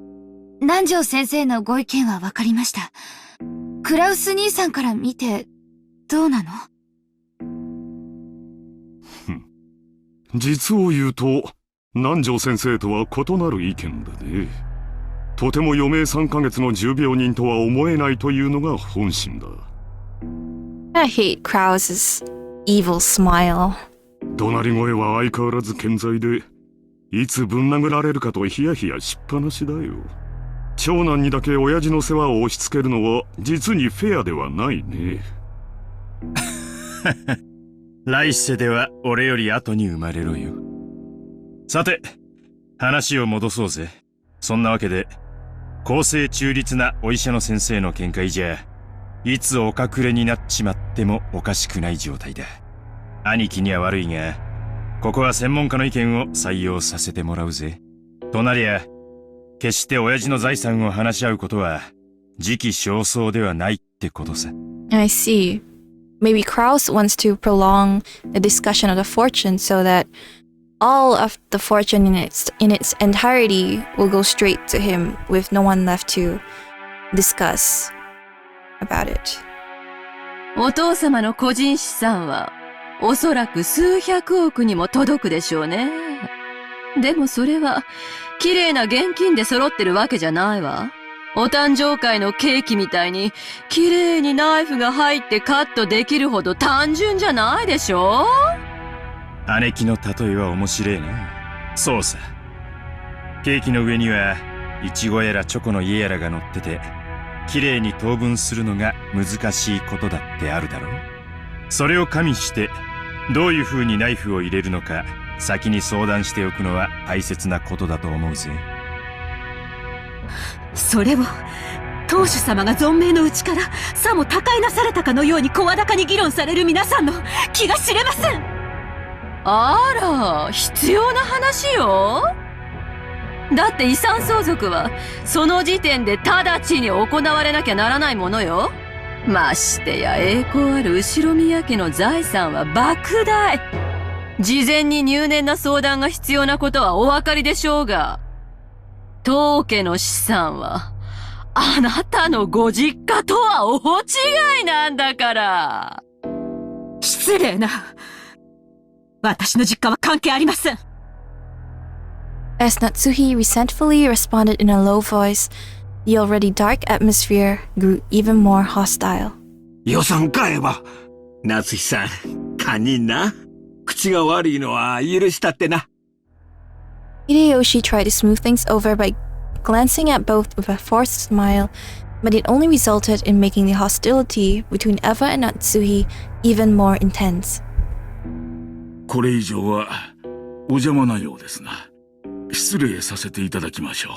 南條先生のご意見は分かりました。クラウス兄さんから見て、どうなの？実を言うと、南條先生とは異なる意見だね。とても余命3ヶ月の重病人とは思えないというのが本心だ。I hate Krauss's evil smile. 怒鳴り声は相変わらず健在で、いつぶん殴られるかとヒヤヒヤしっぱなしだよ。長男にだけ親父の世話を押し付けるのは実にフェアではないね。来世では俺より後に生まれろよ。さて、話を戻そうぜ。そんなわけで、公正中立なお医者の先生の見解じゃ、いつお隠れになっちまってもおかしくない状態だ。兄貴には悪いが、ここは専門家の意見を採用させてもらうぜ。となりゃ、決して親父の財産を話し合うことは、時期尚早ではないってことさ。I see. Maybe Krauss wants to prolong the discussion of the fortune so that all of the fortune in its entirety will go straight to him with no one left to discuss about it. お父様の個人資産はおそらく数百億にも届くでしょうね。でもそれは綺麗な現金で揃ってるわけじゃないわ。お誕生会のケーキみたいに綺麗にナイフが入ってカットできるほど単純じゃないでしょ？姉貴の例えは面白いな。そうさ。ケーキの上にはイチゴやらチョコの家やらが乗ってて、綺麗に等分するのが難しいことだってあるだろう。それを加味してどういう風にナイフを入れるのか先に相談しておくのは大切なことだと思うぜ。それを当主様が存命のうちからさも他界なされたかのように声高に議論される皆さんの気が知れません。あら、必要な話よ。だって遺産相続はその時点で直ちに行われなきゃならないものよ。ましてや栄光ある後宮家の財産は莫大。事前に入念な相談が必要なことはお分かりでしょうが、当家の資産はあなたのご実家とは大違いなんだから。失礼な。私の実家は関係ありません。As Natsuhi resentfully responded in a low voice, the already dark atmosphere grew even more hostile. 予算買えば、夏日さん、堪忍な。口が悪いのは許したってな。Hideyoshi tried to smooth things over by glancing at both with a forced smile, but it only resulted in making the hostility between Eva and Natsuhi even more intense. これ以上はお邪魔なようですな。失礼させていただきましょ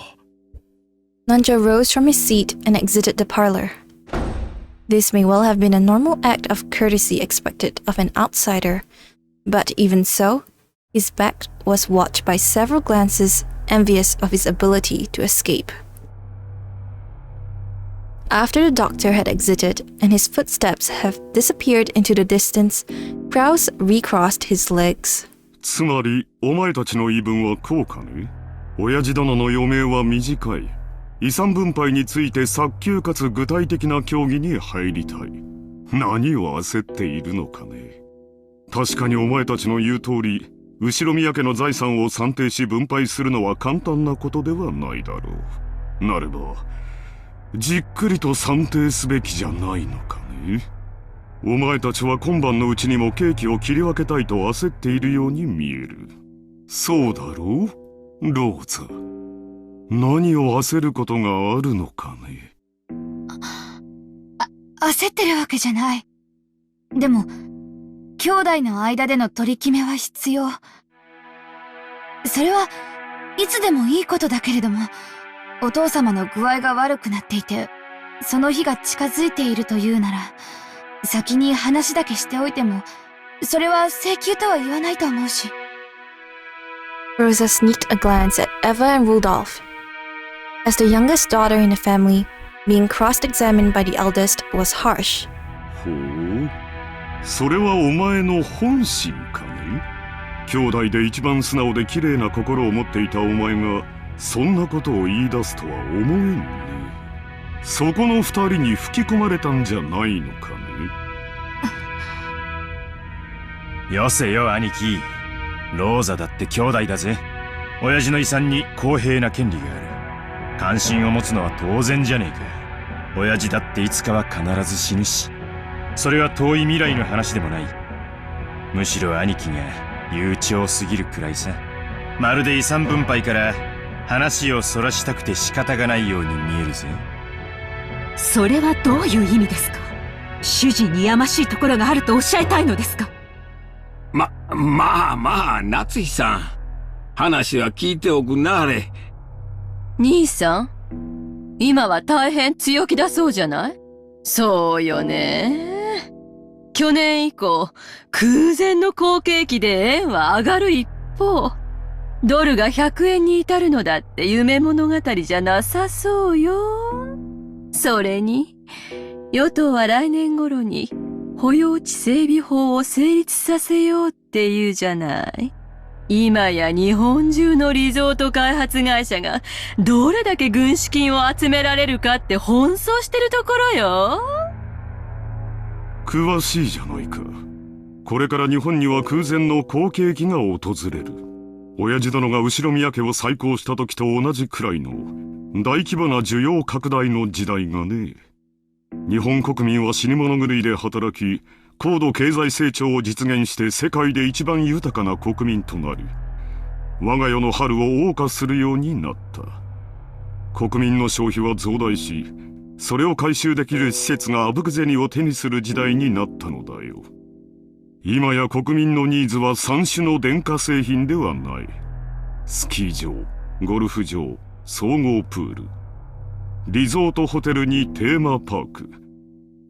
う。Nanjo rose from his seat and exited the parlor. This may well have been a normal act of courtesy expected of an outsider, but even so, his back was watched by several glances envious of his ability to escape. After the doctor had exited and his footsteps have disappeared into the distance, Krauss recrossed his legs. つまり、お前たちの言い分はこうかね。親父殿の余命は短い。遺産分配について早急かつ具体的な協議に入りたい。何を焦っているのかね。確かにお前たちの言う通り、後宮家の財産を算定し分配するのは簡単なことではないだろう。なれば、じっくりと算定すべきじゃないのかね。お前たちは今晩のうちにもケーキを切り分けたいと焦っているように見える。そうだろう、ローザ。何を焦ることがあるのかね。焦ってるわけじゃない。でも、兄弟の間での取り決めは必要。それはいつでもいいことだけれども、お父様の具合が悪くなっていて、その日が近づいているというなら、先に話だけしておいても、それは請求とは言わないと思うし。Rosa sneaked a glance at Eva and Rudolph. As the youngest daughter in the family, being cross-examined by the eldest was harsh. ほう、それはお前の本心かね。兄弟で一番素直で綺麗な心を持っていたお前がそんなことを言い出すとは思えんね。そこの二人に吹き込まれたんじゃないのかね。よせよ兄貴、ローザだって兄弟だぜ。親父の遺産に公平な権利がある。関心を持つのは当然じゃねえか。親父だっていつかは必ず死ぬし、それは遠い未来の話でもない。むしろ兄貴が悠長すぎるくらいさ。まるで遺産分配から話をそらしたくて仕方がないように見えるぜ。それはどういう意味ですか？主人にやましいところがあるとおっしゃいたいのですか？まあ、夏日さん。話は聞いておくなあれ。兄さん、今は大変強気だそうじゃない？そうよね。去年以降、空前の好景気で円は上がる一方、ドルが100円に至るのだって夢物語じゃなさそうよ。それに、与党は来年頃に保養地整備法を成立させようって言うじゃない。今や日本中のリゾート開発会社がどれだけ軍資金を集められるかって奔走してるところよ。詳しいじゃないか。これから日本には空前の好景気が訪れる。親父殿が後宮家を再興した時と同じくらいの大規模な需要拡大の時代がね。日本国民は死に物狂いで働き、高度経済成長を実現して世界で一番豊かな国民となり、我が世の春を謳歌するようになった。国民の消費は増大し、それを回収できる施設があぶく銭を手にする時代になったのだよ。今や国民のニーズは3種の電化製品ではない。スキー場、ゴルフ場、総合プール、リゾートホテルにテーマパーク。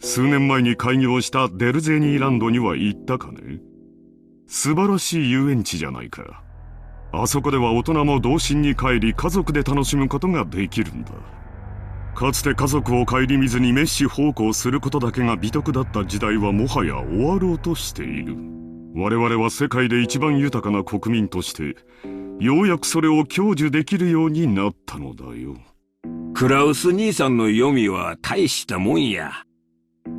数年前に開業したデルゼニーランドには行ったかね。素晴らしい遊園地じゃないか。あそこでは大人も童心に帰り家族で楽しむことができるんだ。かつて家族を顧みずに滅私奉公することだけが美徳だった時代はもはや終わろうとしている。我々は世界で一番豊かな国民としてようやくそれを享受できるようになったのだよ。クラウス兄さんの読みは大したもんや。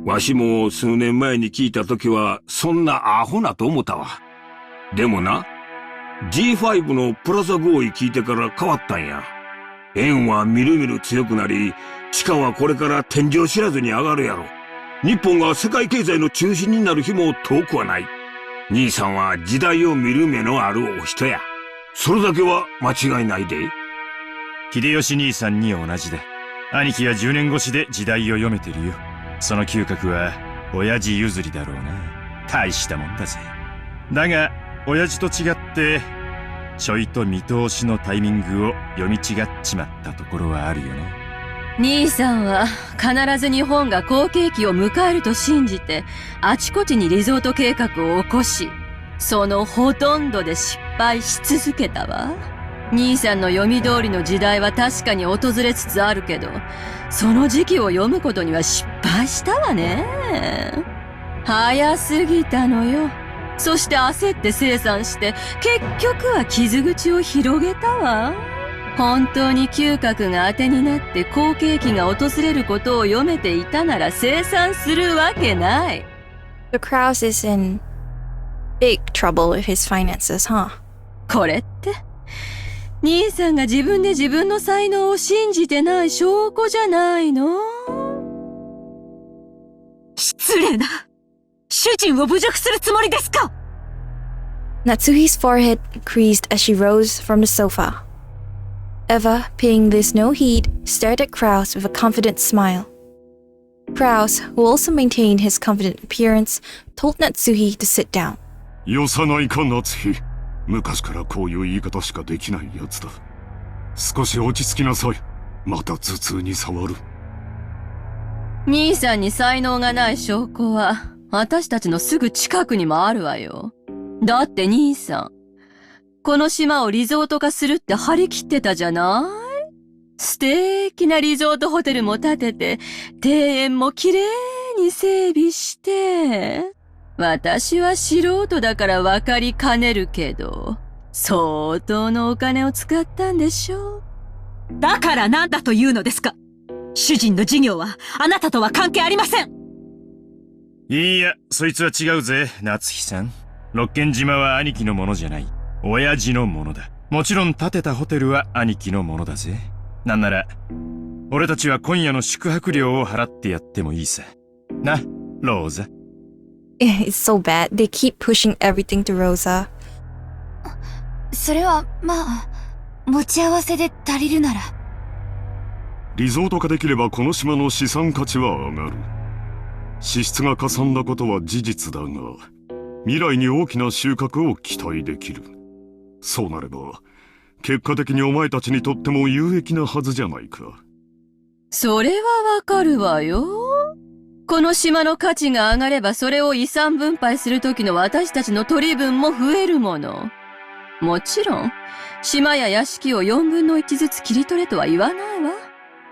わしも数年前に聞いた時はそんなアホなと思ったわ。でもな、G5 のプラザ合意聞いてから変わったんや。円はみるみる強くなり、地価はこれから天井知らずに上がるやろ。日本が世界経済の中心になる日も遠くはない。兄さんは時代を見る目のあるお人や。それだけは間違いないで。秀吉兄さんに同じだ。兄貴は10年越しで時代を読めてるよ。その嗅覚は親父譲りだろうな。大したもんだぜ。だが親父と違ってちょいと見通しのタイミングを読み違っちまったところはあるよな。兄さんは必ず日本が好景気を迎えると信じてあちこちにリゾート計画を起こし、そのほとんどで失敗し続けたわ。兄さんの読み通りの時代は確かに訪れつつあるけど、その時期を読むことには失敗したわね。早すぎたのよ。そして焦って清算して、結局は傷口を広げたわ。本当に嗅覚が当てになって好景気が訪れることを読めていたなら清算するわけない。The Krauss is in big trouble with his finances, huh? これって、兄さんが自分で自分の才能を信じてない証拠じゃないの？失礼な。主人を侮辱するつもりですか？ Natsuhi's forehead creased as she rose from the sofa. Eva, paying this no heed, stared at Krauss with a confident smile. Krauss, who also maintained his confident appearance, told Natsuhi to sit down. よさないか、夏日。昔からこういう言い方しかできないやつだ。少し落ち着きなさい。また頭痛に触る。兄さんに才能がない証拠は、私たちのすぐ近くにもあるわよ。だって兄さん、この島をリゾート化するって張り切ってたじゃない？素敵なリゾートホテルも建てて、庭園もきれいに整備して。私は素人だからわかりかねるけど、相当のお金を使ったんでしょう。だから何だというのですか？主人の事業はあなたとは関係ありません。いや、そいつは違うぜ、夏日さん。六軒島は兄貴のものじゃない。親父のものだ。もちろん建てたホテルは兄貴のものだぜ。なんなら、俺たちは今夜の宿泊料を払ってやってもいいさ。な、ローザ。It's so bad. They keep pushing everything to Rosa. それは、まあ、持ち合わせで足りるなら。リゾート化できればこの島の資産価値は上がる。支出がかさんだことは事実だが、未来に大きな収穫を期待できる。そうなれば、結果的にお前たちにとっても有益なはずじゃないか。それはわかるわよ。この島の価値が上がればそれを遺産分配する時の私たちの取り分も増えるもの。もちろん、島や屋敷を4分の1ずつ切り取れとは言わないわ。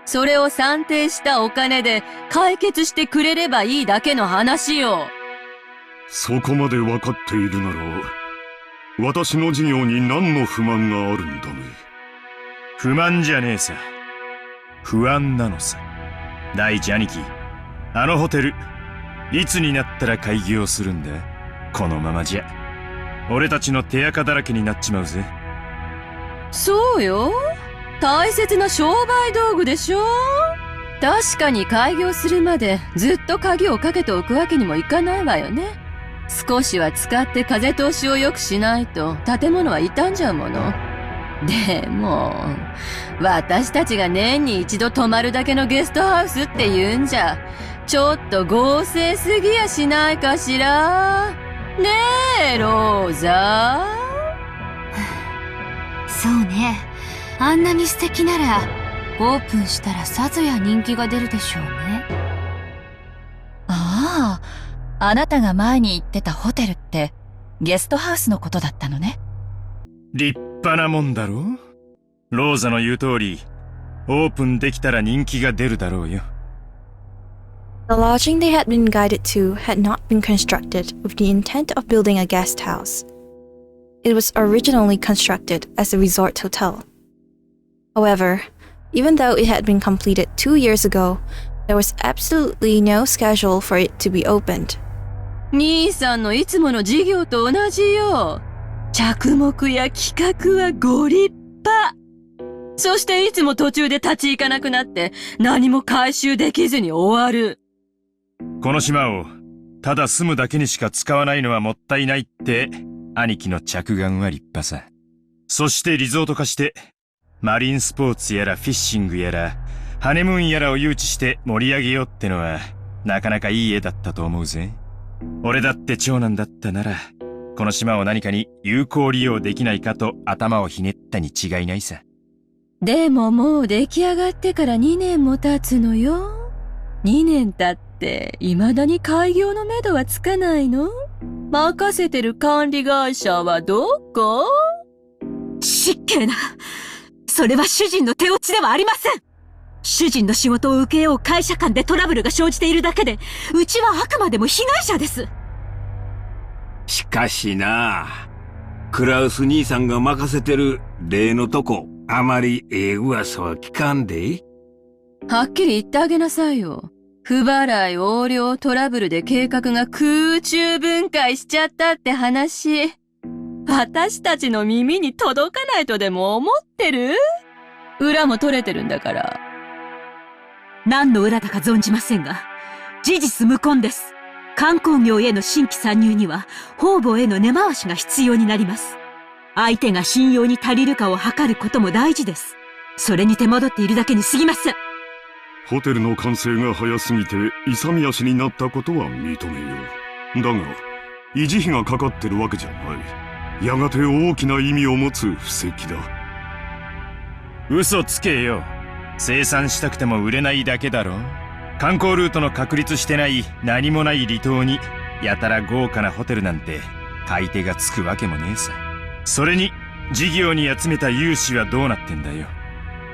それを算定したお金で解決してくれればいいだけの話よ。そこまでわかっているなら、私の事業に何の不満があるんだね。不満じゃねえさ。不安なのさ。第一兄貴、あのホテル、いつになったら開業するんだ？このままじゃ、俺たちの手垢だらけになっちまうぜ。そうよ。大切な商売道具でしょ？確かに開業するまでずっと鍵をかけておくわけにもいかないわよね。少しは使って風通しを良くしないと建物は傷んじゃうもの。でも、私たちが年に一度泊まるだけのゲストハウスって言うんじゃ、ちょっと豪勢すぎやしないかしら。ねえ、ローザ。そうね。あんなに素敵なら、オープンしたらさぞや人気が出るでしょうね。ああ、あなたが前に言ってたホテルって、ゲストハウスのことだったのね。立派なもんだろ？ローザの言う通り、オープンできたら人気が出るだろうよ。The lodging they had been guided to had not been constructed with the intent of building a guest house. It was originally constructed as a resort hotel. However, even though it had been completed 2 years ago, there was absolutely no schedule for it to be opened. 兄さんのいつもの事業と同じよ。着目や企画はご立派。そしていつも途中で立ち行かなくなって何も回収できずに終わる。この島をただ住むだけにしか使わないのはもったいないって兄貴の着眼は立派さ。そしてリゾート化してマリンスポーツやらフィッシングやらハネムーンやらを誘致して盛り上げようってのはなかなかいい絵だったと思うぜ。俺だって長男だったならこの島を何かに有効利用できないかと頭をひねったに違いないさ。でももう出来上がってから2年も経つのよ。2年経って未だに開業のめどはつかないの？任せてる管理会社はどこ？失敬な。それは主人の手落ちではありません。主人の仕事を請け負う会社間でトラブルが生じているだけで、うちはあくまでも被害者です。しかしな、クラウス兄さんが任せてる例のとこ、あまり噂は聞かんで。はっきり言ってあげなさいよ。不払い横領トラブルで計画が空中分解しちゃったって話。私たちの耳に届かないとでも思ってる？裏も取れてるんだから。何の裏だか存じませんが、事実無根です。観光業への新規参入には、方々への根回しが必要になります。相手が信用に足りるかを測ることも大事です。それに手間取っているだけに過ぎません。ホテルの完成が早すぎて勇み足になったことは認めよう。だが維持費がかかってるわけじゃない。やがて大きな意味を持つ布石だ。嘘つけよ。生産したくても売れないだけだろ。観光ルートの確立してない何もない離島にやたら豪華なホテルなんて買い手がつくわけもねえさ。それに事業に集めた融資はどうなってんだよ。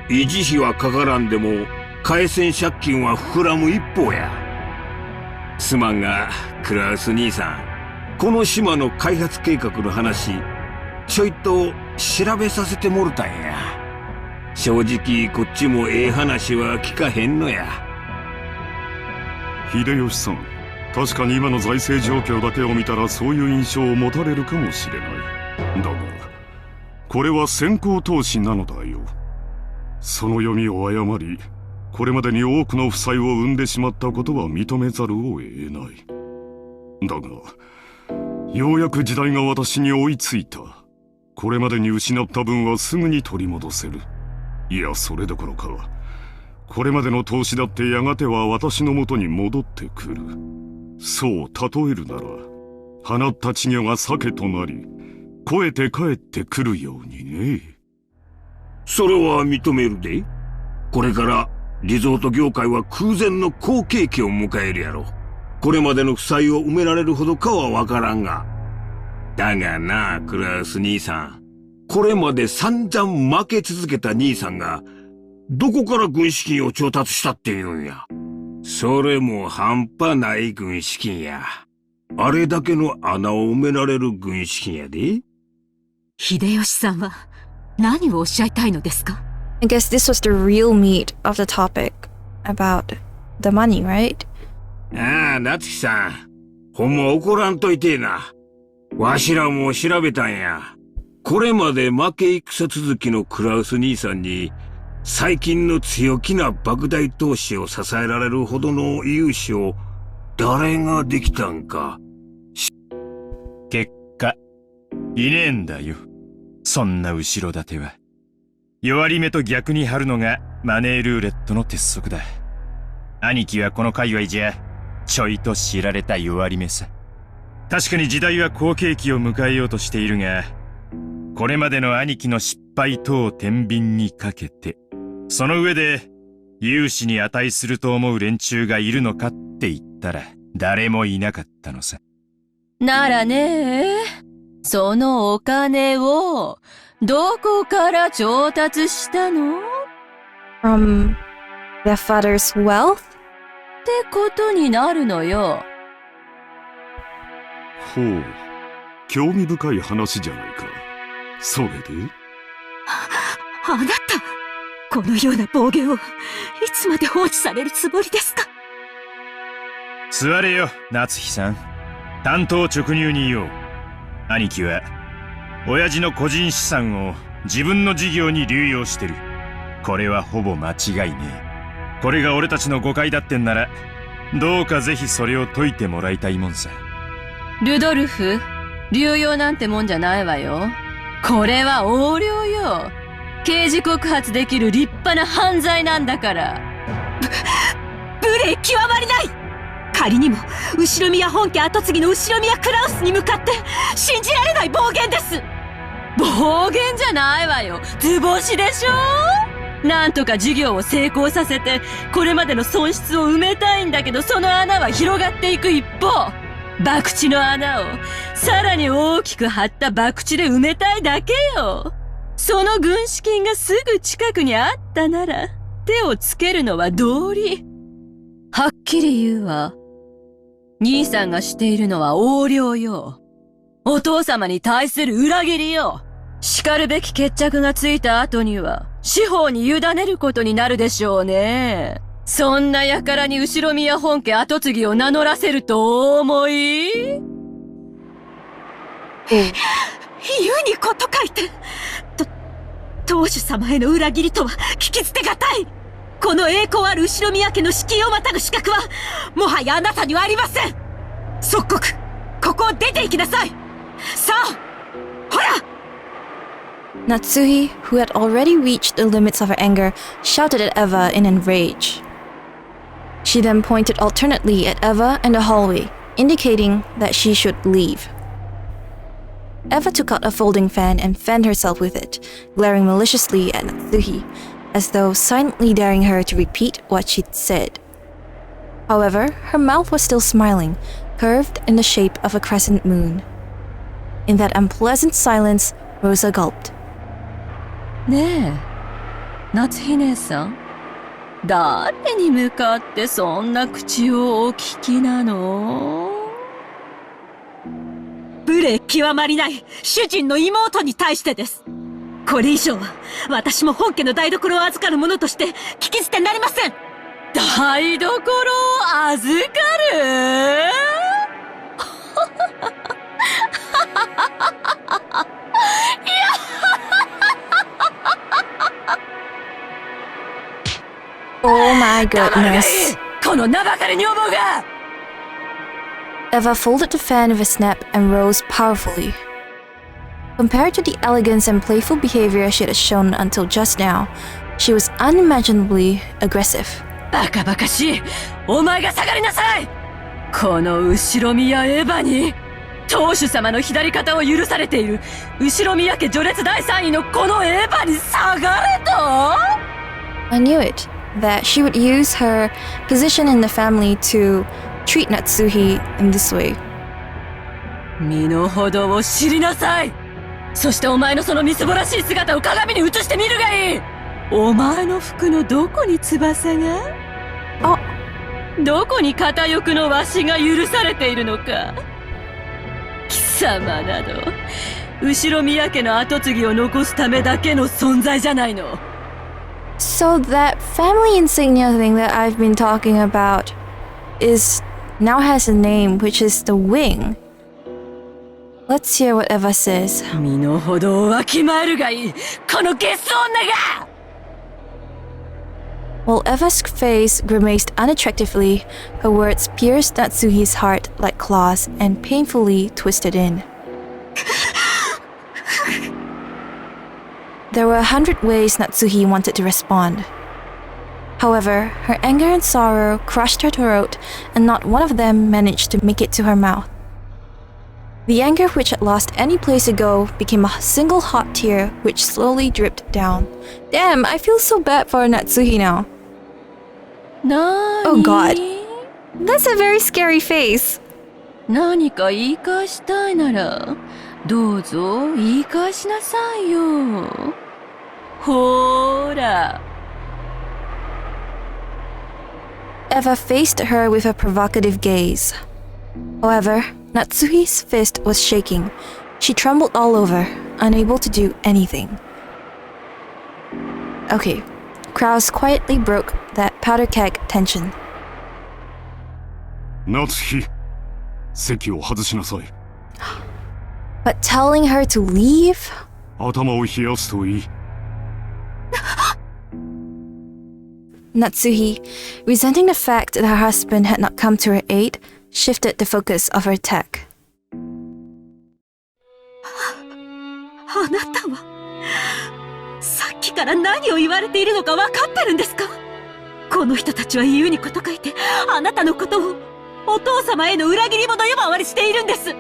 維持費はかからんでも返せん借金は膨らむ一方や。すまんがクラウス兄さん、この島の開発計画の話ちょいと調べさせてもろたんや。正直こっちもええ話は聞かへんのや。秀吉さん、確かに今の財政状況だけを見たらそういう印象を持たれるかもしれない。だがこれは先行投資なのだよ。その読みを誤り、これまでに多くの負債を生んでしまったことは認めざるを得ない。だがようやく時代が私に追いついた。これまでに失った分はすぐに取り戻せる。いや、それどころかこれまでの投資だってやがては私のもとに戻ってくる。そう例えるなら、放った稚魚が鮭となり肥えて帰ってくるようにね。それは認めるで。これからリゾート業界は空前の好景気を迎えるやろ。これまでの負債を埋められるほどかはわからんが。だがな、クラウス兄さん。これまで散々負け続けた兄さんが、どこから軍資金を調達したって言うんや。それも半端ない軍資金や。あれだけの穴を埋められる軍資金やで。秀吉さんは何をおっしゃいたいのですか？ I guess this was the real meat of the topic about the money, right? ああ、夏樹さん。ほんま怒らんといてえな。わしらも調べたんや。これまで負け戦続きのクラウス兄さんに、最近の強気な莫大投資を支えられるほどの融資を誰ができたんか。結果、いねえんだよ。そんな後ろ盾は。弱り目と逆に張るのがマネールーレットの鉄則だ。兄貴はこの界隈じゃ、ちょいと知られた弱り目さ。確かに時代は好景気を迎えようとしているが、これまでの兄貴の失敗等を天秤にかけて、その上で融資に値すると思う連中がいるのかって言ったら誰もいなかったのさ。ならね、そのお金をどこから調達したの？ From the father's wealth? ってことになるのよ。ほう、興味深い話じゃないか。それで？あなた、このような暴言をいつまで放置されるつもりですか？座れよ、夏日さん。単刀直入に言おう。兄貴は親父の個人資産を自分の事業に流用してる。これはほぼ間違いねえ。これが俺たちの誤解だってんなら、どうかぜひそれを解いてもらいたいもんさ。ルドルフ、流用なんてもんじゃないわよ。これは横領よ。刑事告発できる立派な犯罪なんだから。無礼極まりない。仮にも後宮本家跡継ぎの後宮クラウスに向かって信じられない暴言です。暴言じゃないわよ。図星でしょ。なんとか事業を成功させてこれまでの損失を埋めたいんだけど、その穴は広がっていく一方、博打の穴をさらに大きく張った博打で埋めたいだけよ。その軍資金がすぐ近くにあったなら手をつけるのは道理。はっきり言うわ。兄さんがしているのは横領よ。お父様に対する裏切りよ。叱るべき決着がついた後には司法に委ねることになるでしょうね。そんな輩に後宮本家跡継ぎを名乗らせるとお思い？言うにこと書いて、当主様への裏切りとは聞き捨てがたい。この栄光ある後宮家の敷居をまたぐ資格はもはやあなたにはありません。即刻ここを出て行きなさい。さあ、ほら。Natsuhi, who had already reached the limits of her anger, shouted at Eva in enrage. She then pointed alternately at Eva and the hallway, indicating that she should leave. Eva took out a folding fan and fanned herself with it, glaring maliciously at Natsuhi, as though silently daring her to repeat what she'd said. However, her mouth was still smiling, curved in the shape of a crescent moon. In that unpleasant silence, Rosa gulped. ねえ、夏日姉さん。誰に向かってそんな口をお聞きなの？無礼極まりない主人の妹に対してです。これ以上は私も本家の台所を預かる者として聞き捨てなりません。台所を預かるOh my goodness. この名ばかり女房が Eva folded the fan with a snap and rose powerfully. Compared to the elegance and playful behavior she had shown until just now, she was unimaginably aggressive. バカバカしい。お前が下がりなさい。この後ろ宮エヴァに当主様の左肩を許されている後ろ宮家序列第3位のこのエヴァに下がれと I knew it, that she would use her position in the family to treat Natsuhi in this way. 身の程を知りなさい。そしてお前のそのみすぼらしい姿を鏡に映してみるがいい。お前の服のどこに翼が？どこに片翼のわしが許されているのか。貴様など後ろ宮家の跡継ぎを残すためだけの存在じゃないの。So that family insignia thing that I've been talking about is now has a name, which is the wing. Let's hear what Eva says. 身の程をわきまえるがいい。このゲス女が。While Eva's face grimaced unattractively, her words pierced Natsuhi's heart like claws and painfully twisted in. There were 100 ways Natsuhi wanted to respond. However, her anger and sorrow crushed her throat, and not one of them managed to make it to her mouth. The anger which had lost any place to go became a single hot tear which slowly dripped down. Damn, I feel so bad for Natsuhi now. Oh god. That's a very scary face. 何か言い返したいなら、どうぞ言い返しなさいよ。ほーら。Eva faced her with a provocative gaze. However, Natsuhi's fist was shaking. She trembled all over, unable to do anything. Okay, Krauss quietly broke that powder keg tension. 夏日、席を外しなさい。But telling her to leave? 頭を冷やすといい。Natsuhi, resenting the fact that her husband had not come to her aid, shifted the focus of her attack. あなたはさっきから何を言われているのか分かってるんですか？この人たちは言うにこと書いてあなたのことをお父様への裏切り者呼ばわりしているんです。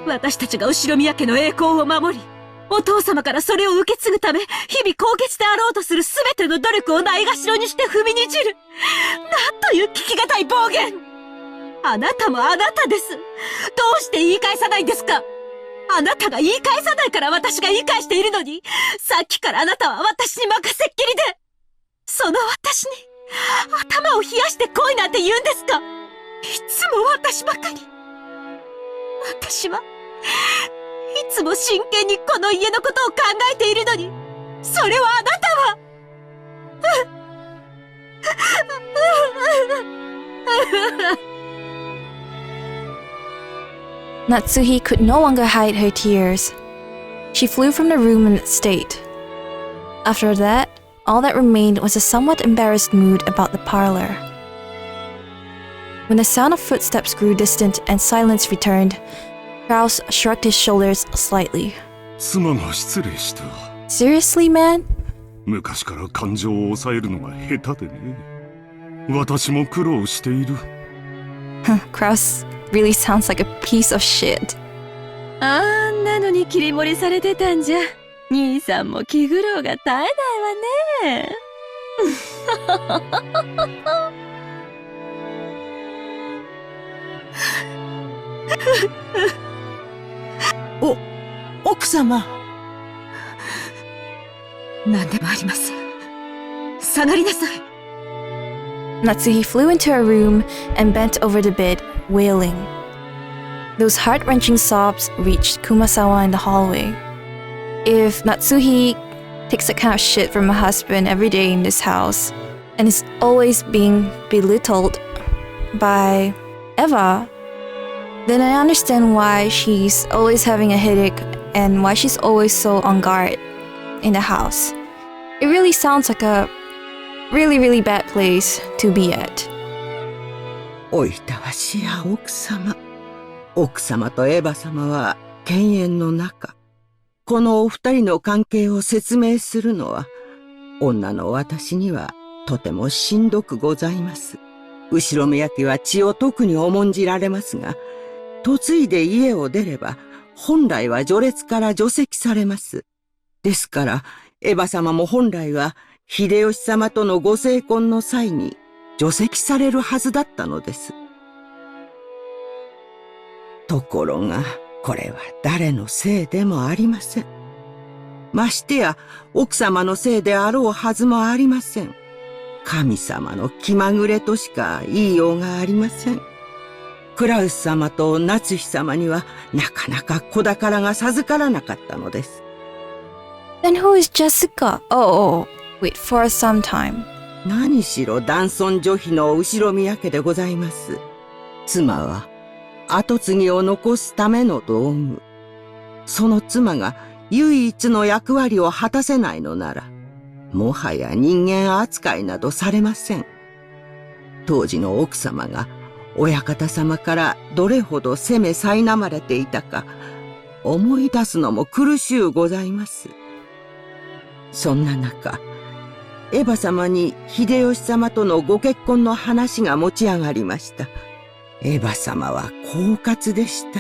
私たちが後宮家の栄光を守り、お父様からそれを受け継ぐため日々高潔であろうとするすべての努力をないがしろにして踏みにじる。なんという聞きがたい暴言。あなたもあなたです。どうして言い返さないんですか？あなたが言い返さないから私が言い返しているのに、さっきからあなたは私に任せっきりで、その私に頭を冷やして来いなんて言うんですか？いつも私ばかり。私はいつも真剣にこの家のことを考えているのに、それをあなたはNatsuhi could no longer hide her tears. She flew from the room in that state. After that, all that remained was a somewhat embarrassed mood about the parlor. When the sound of footsteps grew distant and silence returned, Krauss shrugged his shoulders slightly. 妻が失礼した。 Seriously, man? 昔から感情を抑えるのが下手でね。私も苦労している。Krauss really sounds like a piece of shit. あんなのに切り盛りされてたんじゃ。兄さんも気苦労が絶えないわね。奥様。何でもありません。下がりなさい。Natsuhi flew into her room and bent over the bed, wailing. Those heart-wrenching sobs reached Kumasawa in the hallway. If Natsuhi takes that kind of shit from her husband every day in this house and is always being belittled by Eva, then I understand why she's always having a headache and why she's always so on guard in the house. It really sounds like a really bad place to be at. おいたわしや奥様。奥様とエヴァ様は犬猿の仲。このお二人の関係を説明するのは、女の私にはとてもしんどくございます。後ろ宮家は血を特に重んじられますが、嫁いで家を出れば、本来は序列から除籍されます。ですから、エヴァ様も本来は、秀吉様とのご成婚の際に除籍されるはずだったのです。ところが、これは誰のせいでもありません。ましてや、奥様のせいであろうはずもありません。神様の気まぐれとしか言いようがありません。クラウス様と夏日様にはなかなか子宝が授からなかったのです。Then who is Jessica? Oh, wait for some time. 何しろ男尊女卑の後宮家でございます。妻は跡継ぎを残すための道具。その妻が唯一の役割を果たせないのなら、もはや人間扱いなどされません。当時の奥様が親方様からどれほど責め苛まれていたか、思い出すのも苦しゅうございます。そんな中、エヴァ様に秀吉様とのご結婚の話が持ち上がりました。エヴァ様は狡猾でした。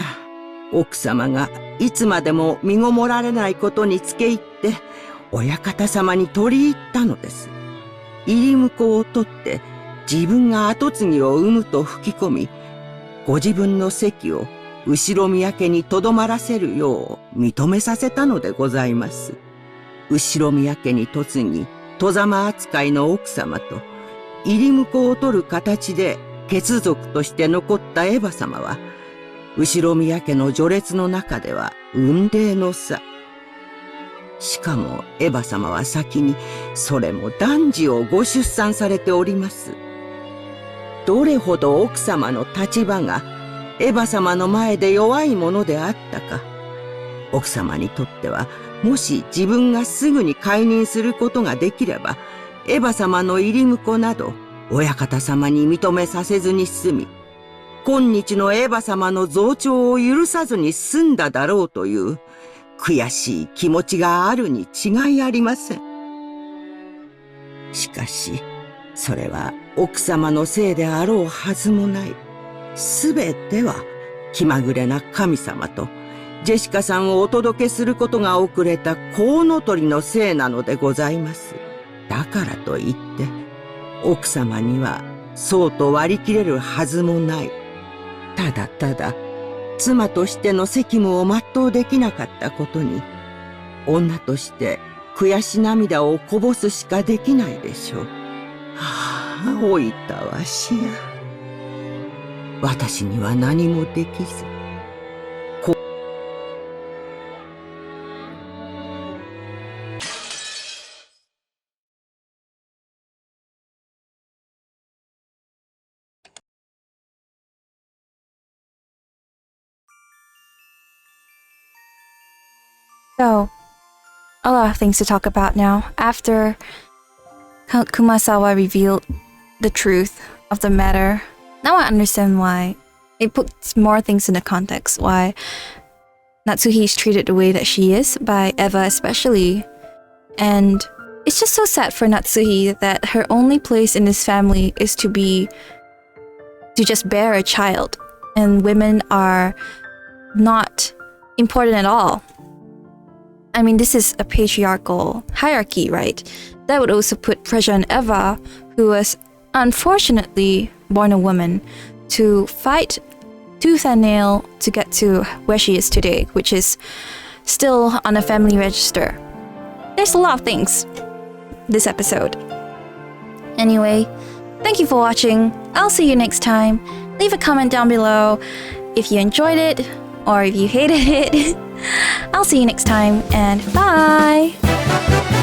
奥様がいつまでも身ごもられないことにつけ入って、親方様に取り入ったのです。入り婿を取って自分が跡継ぎを産むと吹き込み、ご自分の席を後宮家にとどまらせるよう認めさせたのでございます。後宮家に嫁ぎ、外様扱いの奥様と入り婿を取る形で血族として残ったエヴァ様は、後宮家の序列の中では雲泥の差。しかもエヴァ様は先にそれも男児をご出産されております。どれほど奥様の立場がエヴァ様の前で弱いものであったか。奥様にとっては、もし自分がすぐに解任することができれば、エヴァ様の入り婿など親方様に認めさせずに済み、今日のエヴァ様の増長を許さずに済んだだろうという悔しい気持ちがあるに違いありません。しかし、それは奥様のせいであろうはずもない。すべては気まぐれな神様とジェシカさんをお届けすることが遅れたコウノトリのせいなのでございます。だからといって、奥様にはそうと割り切れるはずもない。ただただ、妻としての責務を全うできなかったことに、女として悔し涙をこぼすしかできないでしょう。はあ、おいたわしや。私には何もできず。So, a lot of things to talk about now. After Kumasawa revealed the truth of the matter, now I understand why. It puts more things into context. Why Natsuhi is treated the way that she is by Eva especially. And It's just so sad for Natsuhi that her only place in this family is to just bear a child, and women are not important at all. I mean, this is a patriarchal hierarchy, right? That would also put pressure on Eva, who was unfortunately born a woman, to fight tooth and nail to get to where she is today, which is still on a family register. There's a lot of things this episode. Anyway, thank you for watching. I'll see you next time. Leave a comment down below if you enjoyed it or if you hated it. I'll see you next time, and bye!